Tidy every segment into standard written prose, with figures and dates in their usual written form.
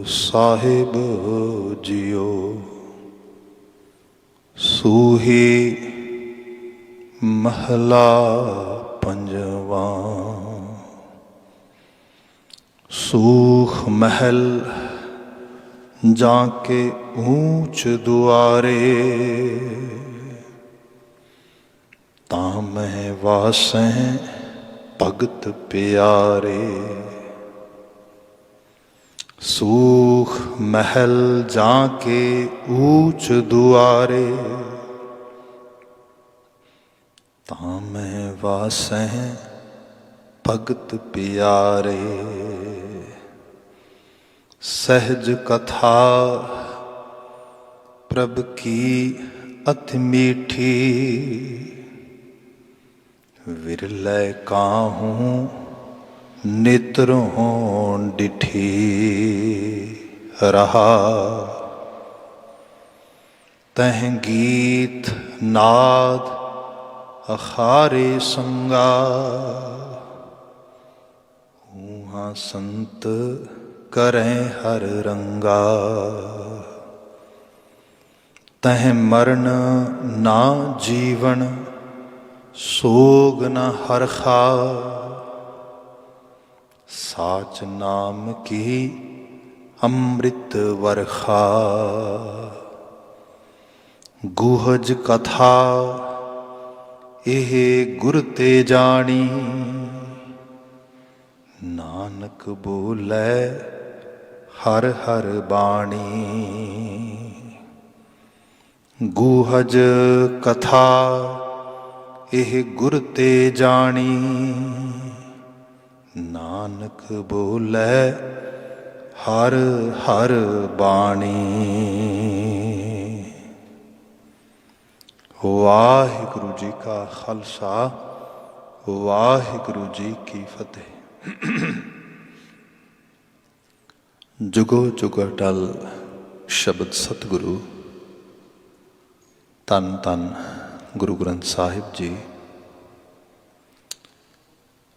ਸਾਹਿਬ JIO. ਸੂਹੀ ਮਹਲਾ ਪੰਜਵਾ। ਸੂਖ ਮਹਿਲ ਜਾਂ ਕੇ ਊਚ ਦੁਆਰੇ, ਤਾਂ ਮਹਿ ਵਾਸੈ ਭਗਤ ਪਿਆਰੇ। सूख महल जाके ऊंच दुआरे, तामै वासै भगत प्यारे। सहज कथा प्रभ की अति मीठी, विरलै काहूँ नेत्रों डिठी। रहा तह गीत नाद अखारे संगा, ऊहाँ संत करें हर रंगा। तह मरण ना जीवन, सोग न हरखा। साच नाम की अमृत वर्षा, गुहज कथा एह गुर ते जानी। नानक बोलै हर हर बाणी। गुहज कथा एह गुर ते जानी। नानक बोलै हर हर बाणी। वाहिगुरु जी का खालसा, वाहिगुरु जी की फतेह। जुगो जुग अटल शब्द सतगुरु। धन धन गुरु ग्रंथ साहिब जी।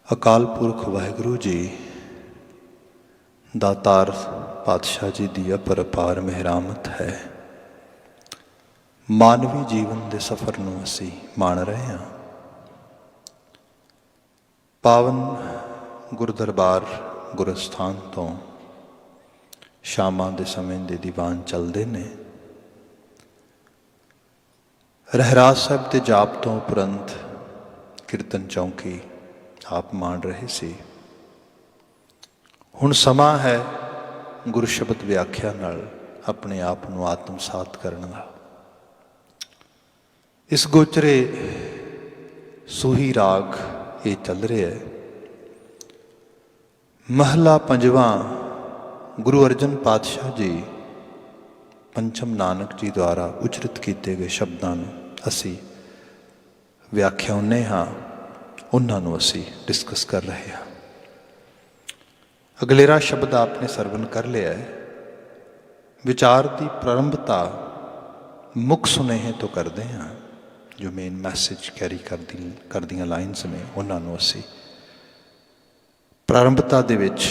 अकाल पुरख वाहिगुरु जी दातार पातशाह जी दी अपरपार मेहरामत है। मानवी जीवन के सफ़र नूं असी माण रहे हैं। पावन गुरदरबार गुरस्थान तो शामां दे समय दे दीवान चलते ने। रहराज साहिब के जाप तो उपरंत कीर्तन चौकी आप मान रहे सी। हुण समा है गुरु शब्द व्याख्या नाल अपने आप को आत्मसात करने का। इस गोचरे सूही राग ये चल रहा है। महला पंजवा गुरु अर्जन पातशाह जी पंचम नानक जी द्वारा उचरित किए गए शब्दों असी व्याख्याने हाँ, उन्होंने असी डिस्कस कर रहे हैं। अगलेरा शब्द आपने सरवण कर लिया है। विचार की प्रारंभता मुख सुनेहे तो करते हैं, जो मेन मैसेज कैरी कर दियां लाइन्स ने उन्होंने असी प्रारंभता दे विच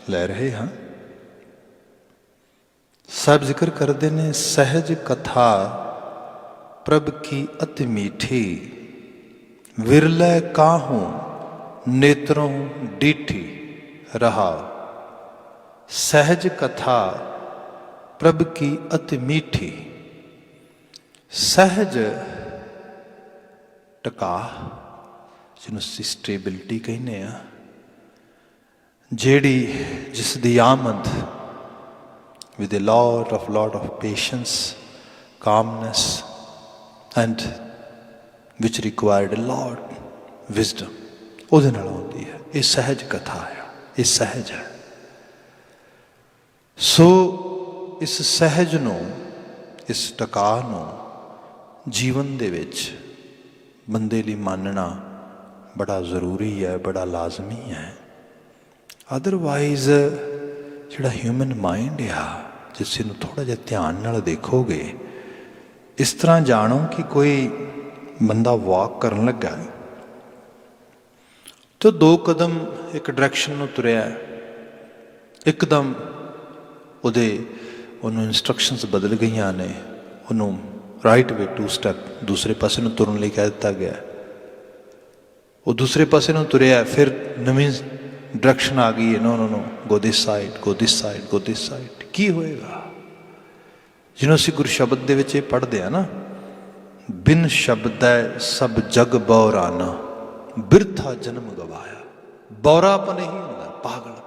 लै रहे हाँ। साहब जिक्र करते हैं, सहज कथा प्रभ की अति मीठी, विरलै काहूँ नेत्रों डीठी। रहा सहज कथा प्रभ की अति मीठी। सहज टका जिन्हों स्टेबिलिटी कहने आ, जेड़ी जिस दी आमद with a lot of patience, calmness and which required a lot wisdom, ਉਹਦੇ ਨਾਲ ਆਉਂਦੀ ਹੈ। ਇਹ ਸਹਿਜ ਕਥਾ ਹੈ, ਇਹ ਸਹਿਜ ਹੈ। ਸੋ ਇਸ ਸਹਿਜ ਨੂੰ, ਇਸ ਟਕਾ ਨੂੰ ਜੀਵਨ ਦੇ ਵਿੱਚ ਬੰਦੇ ਲਈ ਮੰਨਣਾ ਬੜਾ ਜ਼ਰੂਰੀ ਹੈ, ਬੜਾ ਲਾਜ਼ਮੀ ਹੈ। ਅਦਰਵਾਈਜ਼ ਜਿਹੜਾ ਹਿਊਮਨ ਮਾइंड ਆ, ਜਿਸ ਨੂੰ ਥੋੜ੍ਹਾ ਜਿਹਾ ਧਿਆਨ ਨਾਲ ਦੇਖੋਗੇ, ਇਸ ਤਰ੍ਹਾਂ ਜਾਣੋ ਕਿ ਕੋਈ ਬੰਦਾ ਵਾਕ ਕਰਨ ਲੱਗਾ तो 2 कदम एक डायरैक्शन में तुरया, एकदम ਉਹਨੂੰ ਇੰਸਟਰਕਸ਼ਨਸ ਬਦਲ ਗਈਆਂ ਨੇ, ਉਹਨੂੰ ਰਾਈਟ ਵੇ 2 ਸਟੈਪ ਦੂਸਰੇ ਪਾਸੇ ਨੂੰ ਤੁਰਨ ਲਈ ਕਹਿ ਦਿੱਤਾ ਗਿਆ। ਉਹ ਦੂਸਰੇ ਪਾਸੇ ਨੂੰ ਤੁਰਿਆ, ਫਿਰ ਨਵੀਂ ਡਾਇਰੈਕਸ਼ਨ ਆ ਗਈ ਹੈ ਨਾ, ਉਹਨਾਂ ਨੂੰ go this side, go this side, go this side. ਕੀ ਹੋਏਗਾ? ਜਿਹਨੂੰ ਅਸੀਂ ਗੁਰ ਸ਼ਬਦ ਦੇ ਵਿੱਚ ਇਹ ਪੜ੍ਹਦੇ ਹਾਂ ਨਾ, ਬਿਨ ਸ਼ਬਦੈ ਸਭ ਜਗ ਬੌਰਾਨਾ, ਬਿਰਥਾ ਜਨਮ ਗਵਾਇਆ। ਬੌਰਾਪਨ ਇਹੀ ਹੁੰਦਾ, ਪਾਗਲਪਨ।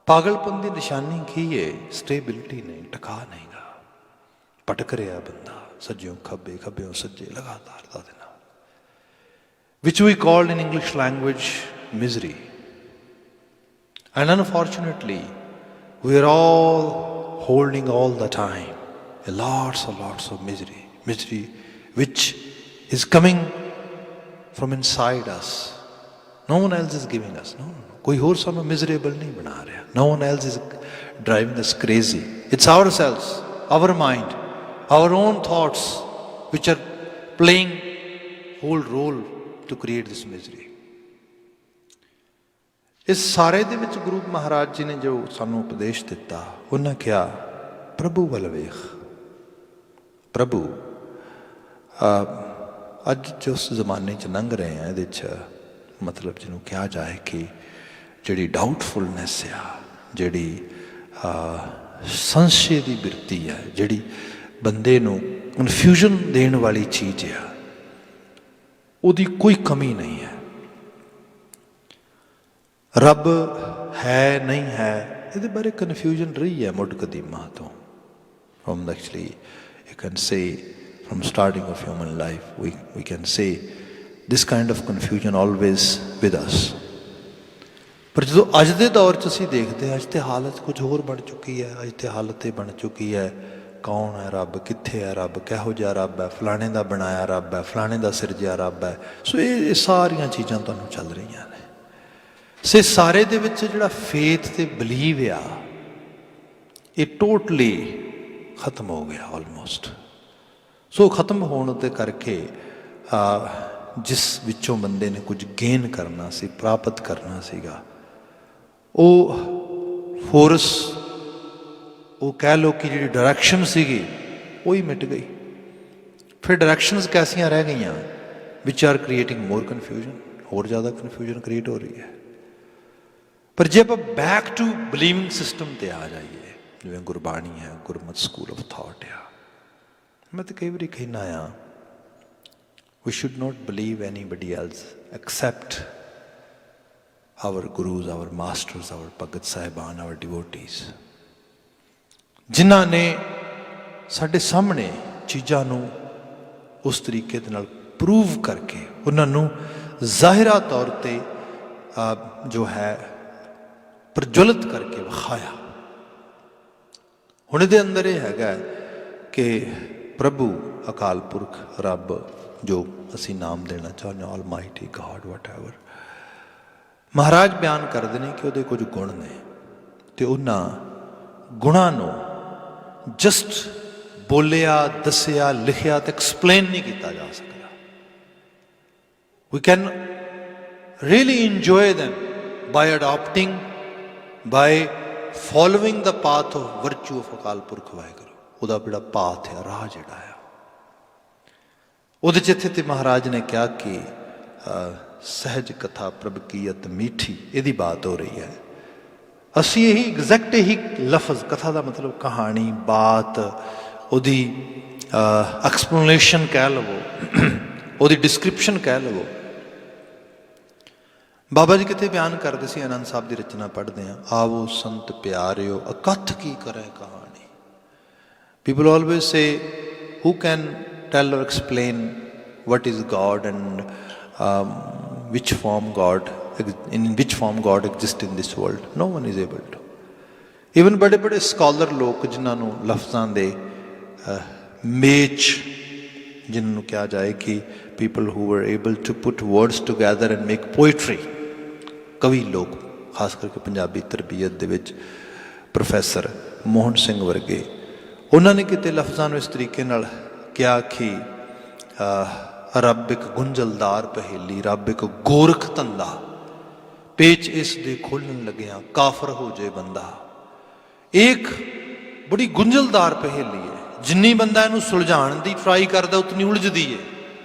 ਪਾਗਲਪਨ ਦੀ ਨਿਸ਼ਾਨੀ ਕੀ ਹੈ? ਸਟੇਬਿਲਿਟੀ ਨਹੀਂ, ਟਿਕਾ ਨਹੀਂਗਾ, ਭਟਕ ਰਿਹਾ ਬੰਦਾ ਸੱਜਿਓਂ ਖੱਬੇ, ਖੱਬਿਓਂ ਸੱਜੇ, ਲਗਾਤਾਰ ਦਾ ਦੇ ਨਾਲ, which we call in English language misery. And unfortunately we are all holding all the time lots of misery which is coming from inside us. No one else is giving us. No. ਕੋਈ ਹੋਰ ਸਾਨੂੰ miserable ਨਹੀਂ ਬਣਾ ਰਿਹਾ. No one else is driving us crazy. It's ourselves, our mind, our own thoughts which are playing whole role to create this misery. ਇਸ ਸਾਰੇ ਦੇ ਵਿੱਚ ਗੁਰੂ ਮਹਾਰਾਜ ਜੀ ਨੇ ਜੋ ਸਾਨੂੰ ਉਪਦੇਸ਼ ਦਿੱਤਾ, ਉਹਨਾਂ ਕਿਹਾ ਪ੍ਰਭੂ ਵੱਲ ਵੇਖ। ਪ੍ਰਭੂ ਅੱਜ ਜਿਸ ਜ਼ਮਾਨੇ 'ਚ ਲੰਘ ਰਹੇ ਹਾਂ, ਇਹਦੇ 'ਚ ਮਤਲਬ ਜਿਹਨੂੰ ਕਿਹਾ ਜਾਏ ਕਿ ਜਿਹੜੀ ਡਾਊਟਫੁਲਨੈਸ ਆ, ਜਿਹੜੀ ਸੰਸ਼ੇ ਦੀ ਬਿਰਤੀ ਹੈ, ਜਿਹੜੀ ਬੰਦੇ ਨੂੰ ਕਨਫਿਊਜ਼ਨ ਦੇਣ ਵਾਲੀ ਚੀਜ਼ ਆ, ਉਹਦੀ ਕੋਈ ਕਮੀ ਨਹੀਂ ਹੈ। ਰੱਬ ਹੈ ਨਹੀਂ ਹੈ, ਇਹਦੇ ਬਾਰੇ ਕਨਫਿਊਜ਼ਨ ਰਹੀ ਹੈ ਮੁੱਢ ਕਦੀਮਾ ਤੋਂ। From actually you can say from starting of human life, we can say this kind of confusion always with us. ਪਰ ਜਦੋਂ ਅੱਜ ਦੇ ਦੌਰ 'ਚ ਅਸੀਂ ਦੇਖਦੇ ਹਾਂ, ਅੱਜ ਤੇ ਹਾਲਤ ਕੁਝ ਹੋਰ ਬਣ ਚੁੱਕੀ ਹੈ। ਅੱਜ ਤੇ ਹਾਲਤ ਇਹ ਬਣ ਚੁੱਕੀ ਹੈ, ਕੌਣ ਹੈ ਰੱਬ, ਕਿੱਥੇ ਹੈ ਰੱਬ, ਕਿਹੋ ਜਿਹਾ ਰੱਬ ਹੈ, ਫਲਾਣੇ ਦਾ ਬਣਾਇਆ ਰੱਬ ਹੈ, ਫਲਾਣੇ ਦਾ ਸਿਰਜਿਆ ਰੱਬ ਹੈ। ਸੋ ਇਹ ਸਾਰੀਆਂ ਚੀਜ਼ਾਂ ਤੁਹਾਨੂੰ ਚੱਲ ਰਹੀਆਂ ਨੇ। ਸੇ ਸਾਰੇ ਦੇ ਵਿੱਚ ਜਿਹੜਾ ਫੇਥ ਤੇ ਬਲੀਵ ਆ, ਇਹ ਟੋਟਲੀ ਖਤਮ ਹੋ ਗਿਆ ਆਲਮੋਸਟ। ਸੋ ਖਤਮ ਹੋਣ ਦੇ ਕਰਕੇ ਜਿਸ ਵਿੱਚੋਂ ਬੰਦੇ ਨੇ ਕੁਝ ਗੇਨ ਕਰਨਾ ਸੀ, ਪ੍ਰਾਪਤ ਕਰਨਾ ਸੀਗਾ, ਉਹ ਫੋਰਸ, ਉਹ ਕਹਿ ਲਓ ਕਿ ਜਿਹੜੀ ਡਾਇਰੈਕਸ਼ਨ ਸੀਗੀ ਉਹ ਹੀ ਮਿਟ ਗਈ। ਫਿਰ ਡਾਇਰੈਕਸ਼ਨਸ ਕੈਸੀਆਂ ਰਹਿ ਗਈਆਂ, ਵਿਚ ਆਰ ਕ੍ਰੀਏਟਿੰਗ ਮੋਰ ਕਨਫਿਊਜ਼ਨ, ਹੋਰ ਜ਼ਿਆਦਾ ਕਨਫਿਊਜ਼ਨ ਕ੍ਰੀਏਟ ਹੋ ਰਹੀ ਹੈ। ਪਰ ਜੇ ਆਪਾਂ ਬੈਕ ਟੂ ਬਿਲੀਵਿੰਗ ਸਿਸਟਮ 'ਤੇ ਆ ਜਾਈਏ, ਜਿਵੇਂ ਗੁਰਬਾਣੀ ਹੈ, ਗੁਰਮਤ ਸਕੂਲ ਆਫ ਥਾਟ ਆ, ਮੈਂ ਤਾਂ ਕਈ ਵਾਰੀ ਕਹਿੰਦਾ ਆ, we should not believe anybody else except our gurus, our masters, our Bhagat Sahiban, our devotees, ਜਿਨ੍ਹਾਂ ਨੇ ਸਾਡੇ ਸਾਹਮਣੇ ਚੀਜ਼ਾਂ ਨੂੰ ਉਸ ਤਰੀਕੇ ਦੇ ਨਾਲ ਪ੍ਰੂਵ ਕਰਕੇ, ਉਹਨਾਂ ਨੂੰ ਜ਼ਾਹਿਰਾ ਤੌਰ 'ਤੇ ਜੋ ਹੈ ਪ੍ਰਜਵਲਿਤ ਕਰਕੇ ਵਿਖਾਇਆ। ਹੁਣ ਇਹਦੇ ਅੰਦਰ ਇਹ ਹੈਗਾ ਕਿ ਪ੍ਰਭੂ, ਅਕਾਲ ਪੁਰਖ, ਰੱਬ, ਜੋ ਅਸੀਂ ਨਾਮ ਦੇਣਾ ਚਾਹੁੰਦੇ ਹਾਂ, ਆਲਮਾਈਟੀ ਗॉड, ਵਟਐਵਰ, ਮਹਾਰਾਜ ਬਿਆਨ ਕਰਦੇ ਨੇ ਕਿ ਉਹਦੇ ਕੁਝ ਗੁਣ ਨੇ, ਅਤੇ ਉਹਨਾਂ ਗੁਣਾਂ ਨੂੰ ਜਸਟ ਬੋਲਿਆ, ਦੱਸਿਆ, ਲਿਖਿਆ ਅਤੇ ਐਕਸਪਲੇਨ ਨਹੀਂ ਕੀਤਾ ਜਾ ਸਕਦਾ। We can really enjoy them by adopting, by following the path of virtue of Akal Purakh Waheguru. ਉਹਦਾ ਜਿਹੜਾ ਪਾਥ ਆ, ਰਾਹ ਜਿਹੜਾ ਆ, ਉਹਦੇ 'ਚ ਇੱਥੇ ਤੇ ਮਹਾਰਾਜ ਨੇ ਕਿਹਾ ਕਿ ਸਹਿਜ ਕਥਾ ਪ੍ਰਭ ਕੀ ਅਤ ਮੀਠੀ, ਇਹਦੀ ਬਾਤ ਹੋ ਰਹੀ ਹੈ। ਅਸੀਂ ਇਹੀ ਐਗਜ਼ੈਕਟ ਇਹੀ ਲਫ਼ਜ਼, ਕਥਾ ਦਾ ਮਤਲਬ ਕਹਾਣੀ, ਬਾਤ, ਉਹਦੀ ਐਕਸਪਲੇਨੇਸ਼ਨ ਕਹਿ ਲਵੋ, ਉਹਦੀ ਡਿਸਕ੍ਰਿਪਸ਼ਨ ਕਹਿ ਲਵੋ। ਬਾਬਾ ਜੀ ਕਿਤੇ ਬਿਆਨ ਕਰਦੇ ਸੀ, ਆਨੰਦ ਸਾਹਿਬ ਦੀ ਰਚਨਾ ਪੜ੍ਹਦੇ ਹਾਂ, ਆਵੋ ਸੰਤ ਪਿਆਰਿਓ ਅਕਥ ਕੀ ਕਰੇ ਕਹਾਣੀ। People always say, who can tell or explain what is God and which form God, in which form God exists in this world? No one is able to. Even बड़े बड़े scholar लोग, जिन्हां नूं लफ्ज़ां दे मेच, जिन्हां नूं कहा जाए कि people who were able to put words together and make poetry, कवि लोग, खास करके पंजाबी तरबीयत दे विच प्रोफैसर मोहन सिंह वर्गे, ਉਹਨਾਂ ਨੇ ਕਿਤੇ ਲਫ਼ਜ਼ਾਂ ਨੂੰ ਇਸ ਤਰੀਕੇ ਨਾਲ ਕਿਹਾ ਕਿ ਰੱਬ ਇੱਕ ਗੁੰਝਲਦਾਰ ਪਹੇਲੀ, ਰੱਬ ਇੱਕ ਗੋਰਖ ਧੰਦਾ, ਪੇਚ ਇਸ ਦੇ ਖੋਲ੍ਹਣ ਲੱਗਿਆ ਕਾਫਰ ਹੋ ਜਾਏ ਬੰਦਾ। एक बड़ी गुंझलदार पहेली है, जिन्नी बंदा इनू सुलझाण की ट्राई करता उतनी उलझदी है।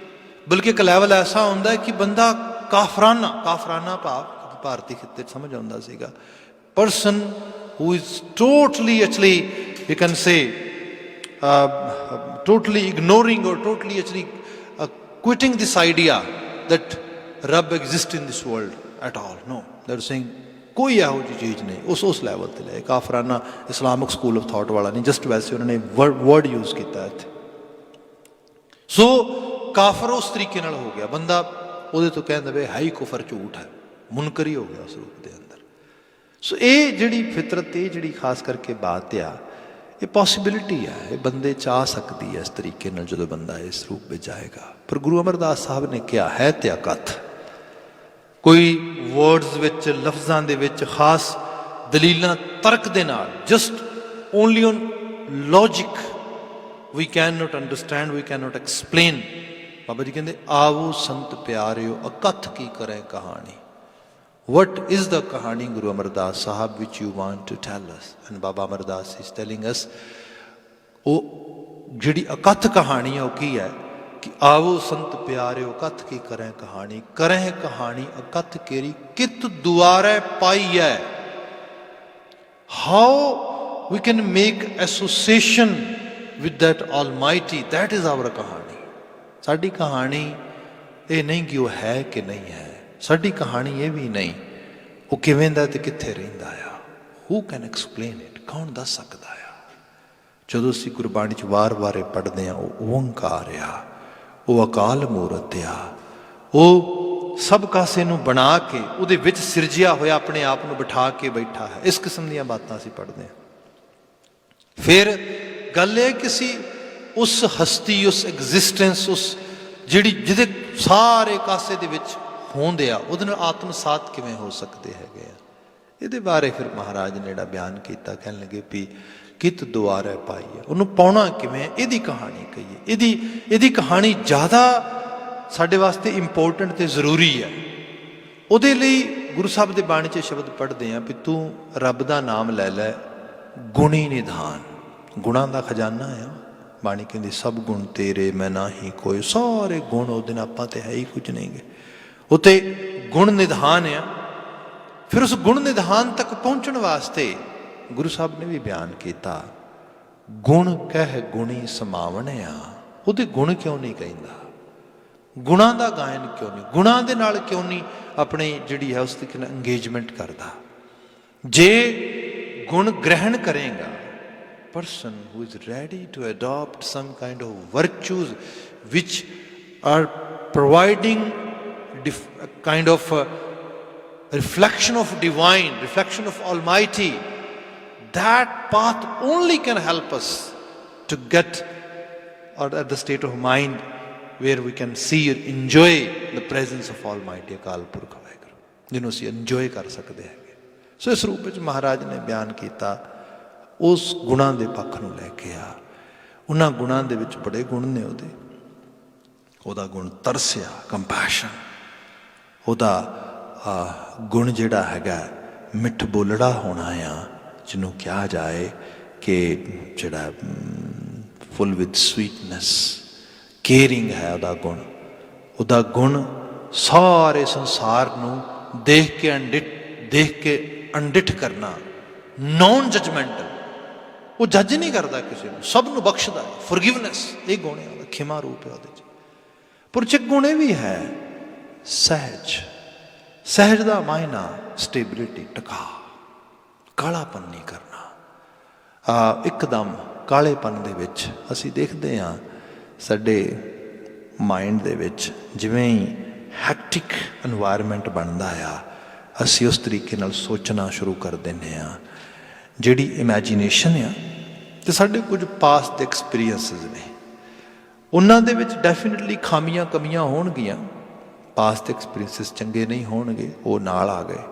बल्कि एक लैवल ऐसा होंदा है कि बंदा काफराना भाव भारती खिते समझ आउंदा सीगा, person who is totally actually we can say totally ignoring or totally actually quitting this idea that Rabb exists in this world at all. No, they're saying कोई ਇਹੋ ਜਿਹੀ ਚੀਜ਼ ਨਹੀਂ। ਉਸ ਲੈਵਲ ਤੇ ਲੈ ਕਾਫਰਾਨਾ ਇਸਲਾਮਿਕ ਸਕੂਲ ਆਫ ਥਾਟ ਵਾਲਾ ਨਹੀਂ, ਜਸਟ ਵੈਸੇ ਉਹਨਾਂ ਨੇ ਵਰਡ ਯੂਜ਼ ਕੀਤਾ ਇੱਥੇ। ਸੋ ਕਾਫਰ ਉਸ ਤਰੀਕੇ ਨਾਲ ਹੋ ਗਿਆ, ਬੰਦਾ ਉਹਦੇ ਤੋਂ ਕਹਿੰਦਾ ਵੇ ਹੈ ਹੀ ਕੁਫਰ, ਝੂਠ ਹੈ, ਮੁਨਕਰ ਹੀ ਹੋ ਗਿਆ ਉਸ ਰੂਪ ਦੇ ਅੰਦਰ। ਸੋ ਇਹ ਜਿਹੜੀ ਫਿਤਰਤ, ਇਹ ਜਿਹੜੀ ਖਾਸ ਕਰਕੇ ਬਾਤ ਆ, ਇਹ ਪੋਸੀਬਿਲਿਟੀ ਹੈ, ਇਹ ਬੰਦੇ 'ਚ ਆ ਸਕਦੀ ਹੈ ਇਸ ਤਰੀਕੇ ਨਾਲ ਜਦੋਂ ਬੰਦਾ ਇਸ ਰੂਪ ਵਿੱਚ ਆਏਗਾ। ਪਰ ਗੁਰੂ ਅਮਰਦਾਸ ਸਾਹਿਬ ਨੇ ਕਿਹਾ ਹੈ ਤੇ ਅਕਥ, ਕੋਈ ਵਰਡਸ ਵਿੱਚ, ਲਫ਼ਜ਼ਾਂ ਦੇ ਵਿੱਚ, ਖਾਸ ਦਲੀਲਾਂ ਤਰਕ ਦੇ ਨਾਲ, just only on logic we can not understand, we can not explain. ਬਾਬਾ ਜੀ ਕਹਿੰਦੇ ਆਵੋ ਸੰਤ ਪਿਆਰਿਓ ਅਕਥ ਕੀ ਕਰੇ ਕਹਾਣੀ। What is the kahani, Guru Amardas Sahib, which you want to tell us? And Baba Amardas is telling us, ਉਹ ਜਿਹੜੀ ਅਕਥ ਕਹਾਣੀ ਹੈ ਉਹ ਕੀ ਹੈ ਕਿ ਆਵੋ ਸੰਤ ਪਿਆਰਿਓ ਅਕਥ ਕੀ ਕਰੇ ਕਹਾਣੀ, ਕਰੇ ਕਹਾਣੀ ਅਕਥ ਕੇਰੀ ਕਿਤ ਦੁਆਰੇ ਪਾਈ ਹੈ। How we can make association with that Almighty, that is our ਕਹਾਣੀ। ਸਾਡੀ ਕਹਾਣੀ ਇਹ ਨਹੀਂ ਕਿ ਉਹ ਹੈ ਕਿ ਨਹੀਂ ਹੈ, ਸਾਡੀ ਕਹਾਣੀ ਇਹ ਵੀ ਨਹੀਂ ਉਹ ਕਿਵੇਂ ਦਾ ਤੇ ਕਿੱਥੇ ਰਹਿੰਦਾ ਆ। ਹੂ ਕੈਨ ਐਕਸਪਲੇਨ ਇਟ, ਕੌਣ ਦੱਸ ਸਕਦਾ ਆ। ਜਦੋਂ ਅਸੀਂ ਗੁਰਬਾਣੀ 'ਚ ਵਾਰ-ਵਾਰ ਪੜ੍ਹਦੇ ਹਾਂ, ਉਹ ਓਂਕਾਰ ਆ, ਉਹ ਅਕਾਲ ਮੂਰਤ ਆ, ਉਹ ਸਭ ਕਾਸੇ ਨੂੰ ਬਣਾ ਕੇ ਉਹਦੇ ਵਿੱਚ ਸਿਰਜਿਆ ਹੋਇਆ ਆਪਣੇ ਆਪ ਨੂੰ ਬਿਠਾ ਕੇ ਬੈਠਾ ਹੈ। ਇਸ ਕਿਸਮ ਦੀਆਂ ਬਾਤਾਂ ਅਸੀਂ ਪੜ੍ਹਦੇ ਹਾਂ। ਫਿਰ ਗੱਲ ਇਹ ਕਿ ਅਸੀਂ ਉਸ ਹਸਤੀ, ਉਸ ਐਗਜ਼ਿਸਟੈਂਸ, ਉਸ ਜਿਹੜੀ ਜਿਹਦੇ ਸਾਰੇ ਕਾਸੇ ਦੇ ਵਿੱਚ ਹੋਂਦੇ ਆ, ਉਹਦੇ ਨਾਲ ਆਤਮਸਾਤ ਕਿਵੇਂ ਹੋ ਸਕਦੇ ਹੈਗੇ ਆ। ਇਹਦੇ ਬਾਰੇ ਫਿਰ ਮਹਾਰਾਜ ਨੇ ਜਿਹੜਾ ਬਿਆਨ ਕੀਤਾ, ਕਹਿਣ ਲੱਗੇ ਵੀ ਕਿਤ ਦੁਆਰੇ ਪਾਈ ਹੈ, ਉਹਨੂੰ ਪਾਉਣਾ ਕਿਵੇਂ, ਇਹਦੀ ਕਹਾਣੀ ਕਹੀਏ। ਇਹਦੀ ਕਹਾਣੀ ਜ਼ਿਆਦਾ ਸਾਡੇ ਵਾਸਤੇ ਇੰਪੋਰਟੈਂਟ ਤੇ ਜ਼ਰੂਰੀ ਹੈ। ਉਹਦੇ ਲਈ ਗੁਰੂ ਸਾਹਿਬ ਦੇ ਬਾਣੀ 'ਚ ਸ਼ਬਦ ਪੜ੍ਹਦੇ ਹਾਂ ਵੀ ਤੂੰ ਰੱਬ ਦਾ ਨਾਮ ਲੈ ਲੈ, ਗੁਣੀ ਨਿਧਾਨ, ਗੁਣਾਂ ਦਾ ਖਜ਼ਾਨਾ ਆ। ਬਾਣੀ ਕਹਿੰਦੀ ਸਭ ਗੁਣ ਤੇਰੇ ਮੈਂ ਨਾਹੀਂ ਕੋਈ, ਸਾਰੇ ਗੁਣ ਉਹਦੇ ਨਾਲ, ਆਪਾਂ ਤੇ ਹੈ ਹੀ ਕੁਝ ਨਹੀਂ ਗੇ। ਉੱਤੇ ਗੁਣ ਨਿਧਾਨ ਆ। ਫਿਰ ਉਸ ਗੁਣ ਨਿਧਾਨ ਤੱਕ ਪਹੁੰਚਣ ਵਾਸਤੇ ਗੁਰੂ ਸਾਹਿਬ ਨੇ ਵੀ ਬਿਆਨ ਕੀਤਾ, ਗੁਣ ਕਹਿ ਗੁਣੀ ਸਮਾਵਣਿਆ। ਉਹਦੇ ਗੁਣ ਕਿਉਂ ਨਹੀਂ ਕਹਿੰਦਾ, ਗੁਣਾਂ ਦਾ ਗਾਇਨ ਕਿਉਂ ਨਹੀਂ, ਗੁਣਾਂ ਦੇ ਨਾਲ ਕਿਉਂ ਨਹੀਂ ਆਪਣੀ ਜਿਹੜੀ ਹੈ ਉਸ ਤਰੀਕੇ ਨਾਲ ਇੰਗੇਜਮੈਂਟ ਕਰਦਾ। ਜੇ ਗੁਣ ਗ੍ਰਹਿਣ ਕਰੇਗਾ, person who is ready to adopt some kind of virtues which are providing a kind of a reflection of divine, reflection of Almighty, that path only can help us to get or at the state of mind where we can see and enjoy the presence of Almighty Akal Purkh Vaheguru, ਜਿਹਨੂੰ ਅਸੀਂ enjoy ਕਰ ਸਕਦੇ ਹੈਗੇ। ਸੋ ਇਸ ਰੂਪ ਵਿੱਚ ਮਹਾਰਾਜ ਨੇ ਬਿਆਨ ਕੀਤਾ ਉਸ ਗੁਣਾਂ ਦੇ ਪੱਖ ਨੂੰ ਲੈ ਕੇ ਆ। ਉਹਨਾਂ ਗੁਣਾਂ ਦੇ ਵਿੱਚ ਬੜੇ ਗੁਣ ਨੇ ਉਹਦਾ ਗੁਣ ਤਰਸ ਆ, ਕੰਪੈਸ਼ਨ। ਉਹਦਾ ਗੁਣ ਜਿਹੜਾ ਹੈਗਾ ਮਿੱਠ ਬੋਲੜਾ ਹੋਣਾ ਆ, ਜਿਹਨੂੰ ਕਿਹਾ ਜਾਏ ਕਿ ਜਿਹੜਾ ਫੁੱਲ ਵਿਦ ਸਵੀਟਨੈਸ, ਕੇਅਰਿੰਗ ਹੈ ਉਹਦਾ ਗੁਣ। ਉਹਦਾ ਗੁਣ ਸਾਰੇ ਸੰਸਾਰ ਨੂੰ ਦੇਖ ਕੇ ਅਣਡਿੱਠ ਕਰਨਾ, ਨੌਨ ਜਜਮੈਂਟਲ। ਉਹ ਜੱਜ ਨਹੀਂ ਕਰਦਾ ਕਿਸੇ ਨੂੰ, ਸਭ ਨੂੰ ਬਖਸ਼ਦਾ ਹੈ। ਫੋਰਗਿਵਨੈਸ, ਇਹ ਗੁਣ ਹੈ ਉਹਦਾ, ਖਿਮਾ ਰੂਪ ਹੈ ਉਹਦੇ 'ਚ। ਪਰ ਇੱਕ ਗੁਣ ਇਹ ਵੀ ਹੈ ਸਹਿਜ। ਸਹਿਜ ਦਾ ਮਾਇਨਾ ਸਟੇਬਿਲਿਟੀ, ਟਿਕਾ, ਕਾਲਾਪਨ ਨਹੀਂ ਕਰਨਾ। ਇੱਕਦਮ ਕਾਲੇਪਨ ਦੇ ਵਿੱਚ ਅਸੀਂ ਦੇਖਦੇ ਹਾਂ ਸਾਡੇ ਮਾਇੰਡ ਦੇ ਵਿੱਚ ਜਿਵੇਂ ਹੀ ਹੈਕਟਿਕ ਇਨਵਾਇਰਮੈਂਟ ਬਣਦਾ ਆ, ਅਸੀਂ ਉਸ ਤਰੀਕੇ ਨਾਲ ਸੋਚਣਾ ਸ਼ੁਰੂ ਕਰ ਦਿੰਦੇ ਹਾਂ। ਜਿਹੜੀ ਇਮੈਜੀਨੇਸ਼ਨ ਆ ਅਤੇ ਸਾਡੇ ਕੁਝ ਪਾਸਟ ਦੇ ਐਕਸਪੀਰੀਅੰਸਿਸ ਨੇ, ਉਹਨਾਂ ਦੇ ਵਿੱਚ ਡੈਫੀਨੇਟਲੀ ਖਾਮੀਆਂ ਕਮੀਆਂ ਹੋਣਗੀਆਂ। ਪਾਸਟ ਐਕਸਪੀਰੀਅੰਸਿਸ ਚੰਗੇ ਨਹੀਂ ਹੋਣਗੇ, ਉਹ ਨਾਲ ਆ ਗਏ।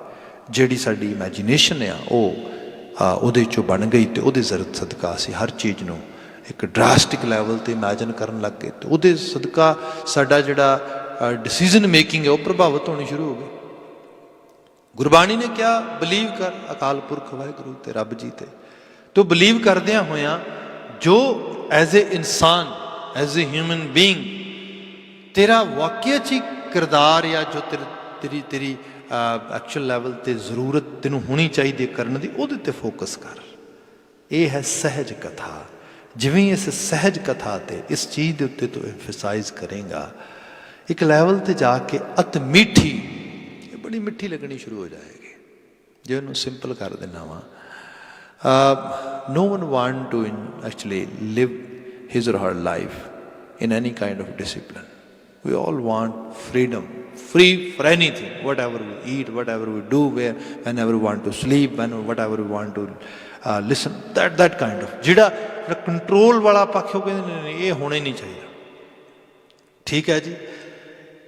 ਜਿਹੜੀ ਸਾਡੀ ਇਮੈਜੀਨੇਸ਼ਨ ਆ ਉਹ ਉਹਦੇ 'ਚੋਂ ਬਣ ਗਈ ਅਤੇ ਉਹਦੇ ਜ਼ਰੂਰਤ ਸਦਕਾ ਅਸੀਂ ਹਰ ਚੀਜ਼ ਨੂੰ ਇੱਕ ਡਰਾਸਟਿਕ ਲੈਵਲ 'ਤੇ ਇਮੈਜਨ ਕਰਨ ਲੱਗ ਗਏ ਅਤੇ ਉਹਦੇ ਸਦਕਾ ਸਾਡਾ ਜਿਹੜਾ ਡਿਸੀਜ਼ਨ ਮੇਕਿੰਗ ਹੈ ਉਹ ਪ੍ਰਭਾਵਿਤ ਹੋਣੀ ਸ਼ੁਰੂ ਹੋ ਗਈ। ਗੁਰਬਾਣੀ ਨੇ ਕਿਹਾ ਬਲੀਵ ਕਰ ਅਕਾਲ ਪੁਰਖ ਵਾਹਿਗੁਰੂ ਤੇ ਰੱਬ ਜੀ 'ਤੇ, तो बिलीव करदियां होया जो एज ए इंसान, एज ए ह्यूमन बीइंग तेरा वाकई च किरदार या जो तेरी तेरी एक्चुअल लैवल ते जरूरत तेनों होनी चाहिए करने की, उहदे ते फोकस कर। ये है सहज कथा। जिवें इस सहज कथा ते इस चीज़ के उत्ते तो एम्फेसाइज करेगा, एक लैवल ते जाके अत मीठी, ये बड़ी मिठी लगनी शुरू हो जाएगी। जो इन्हूं सिंपल कर देना वा, no one want to actually live his or her life in any kind of discipline. We all want freedom, free for anything, whatever we eat, whatever we do, whenever we want to sleep, whatever we want to listen, that kind of जिहड़ा control वाला पक्ष कहते ये होना ही नहीं चाहिए। ठीक है जी,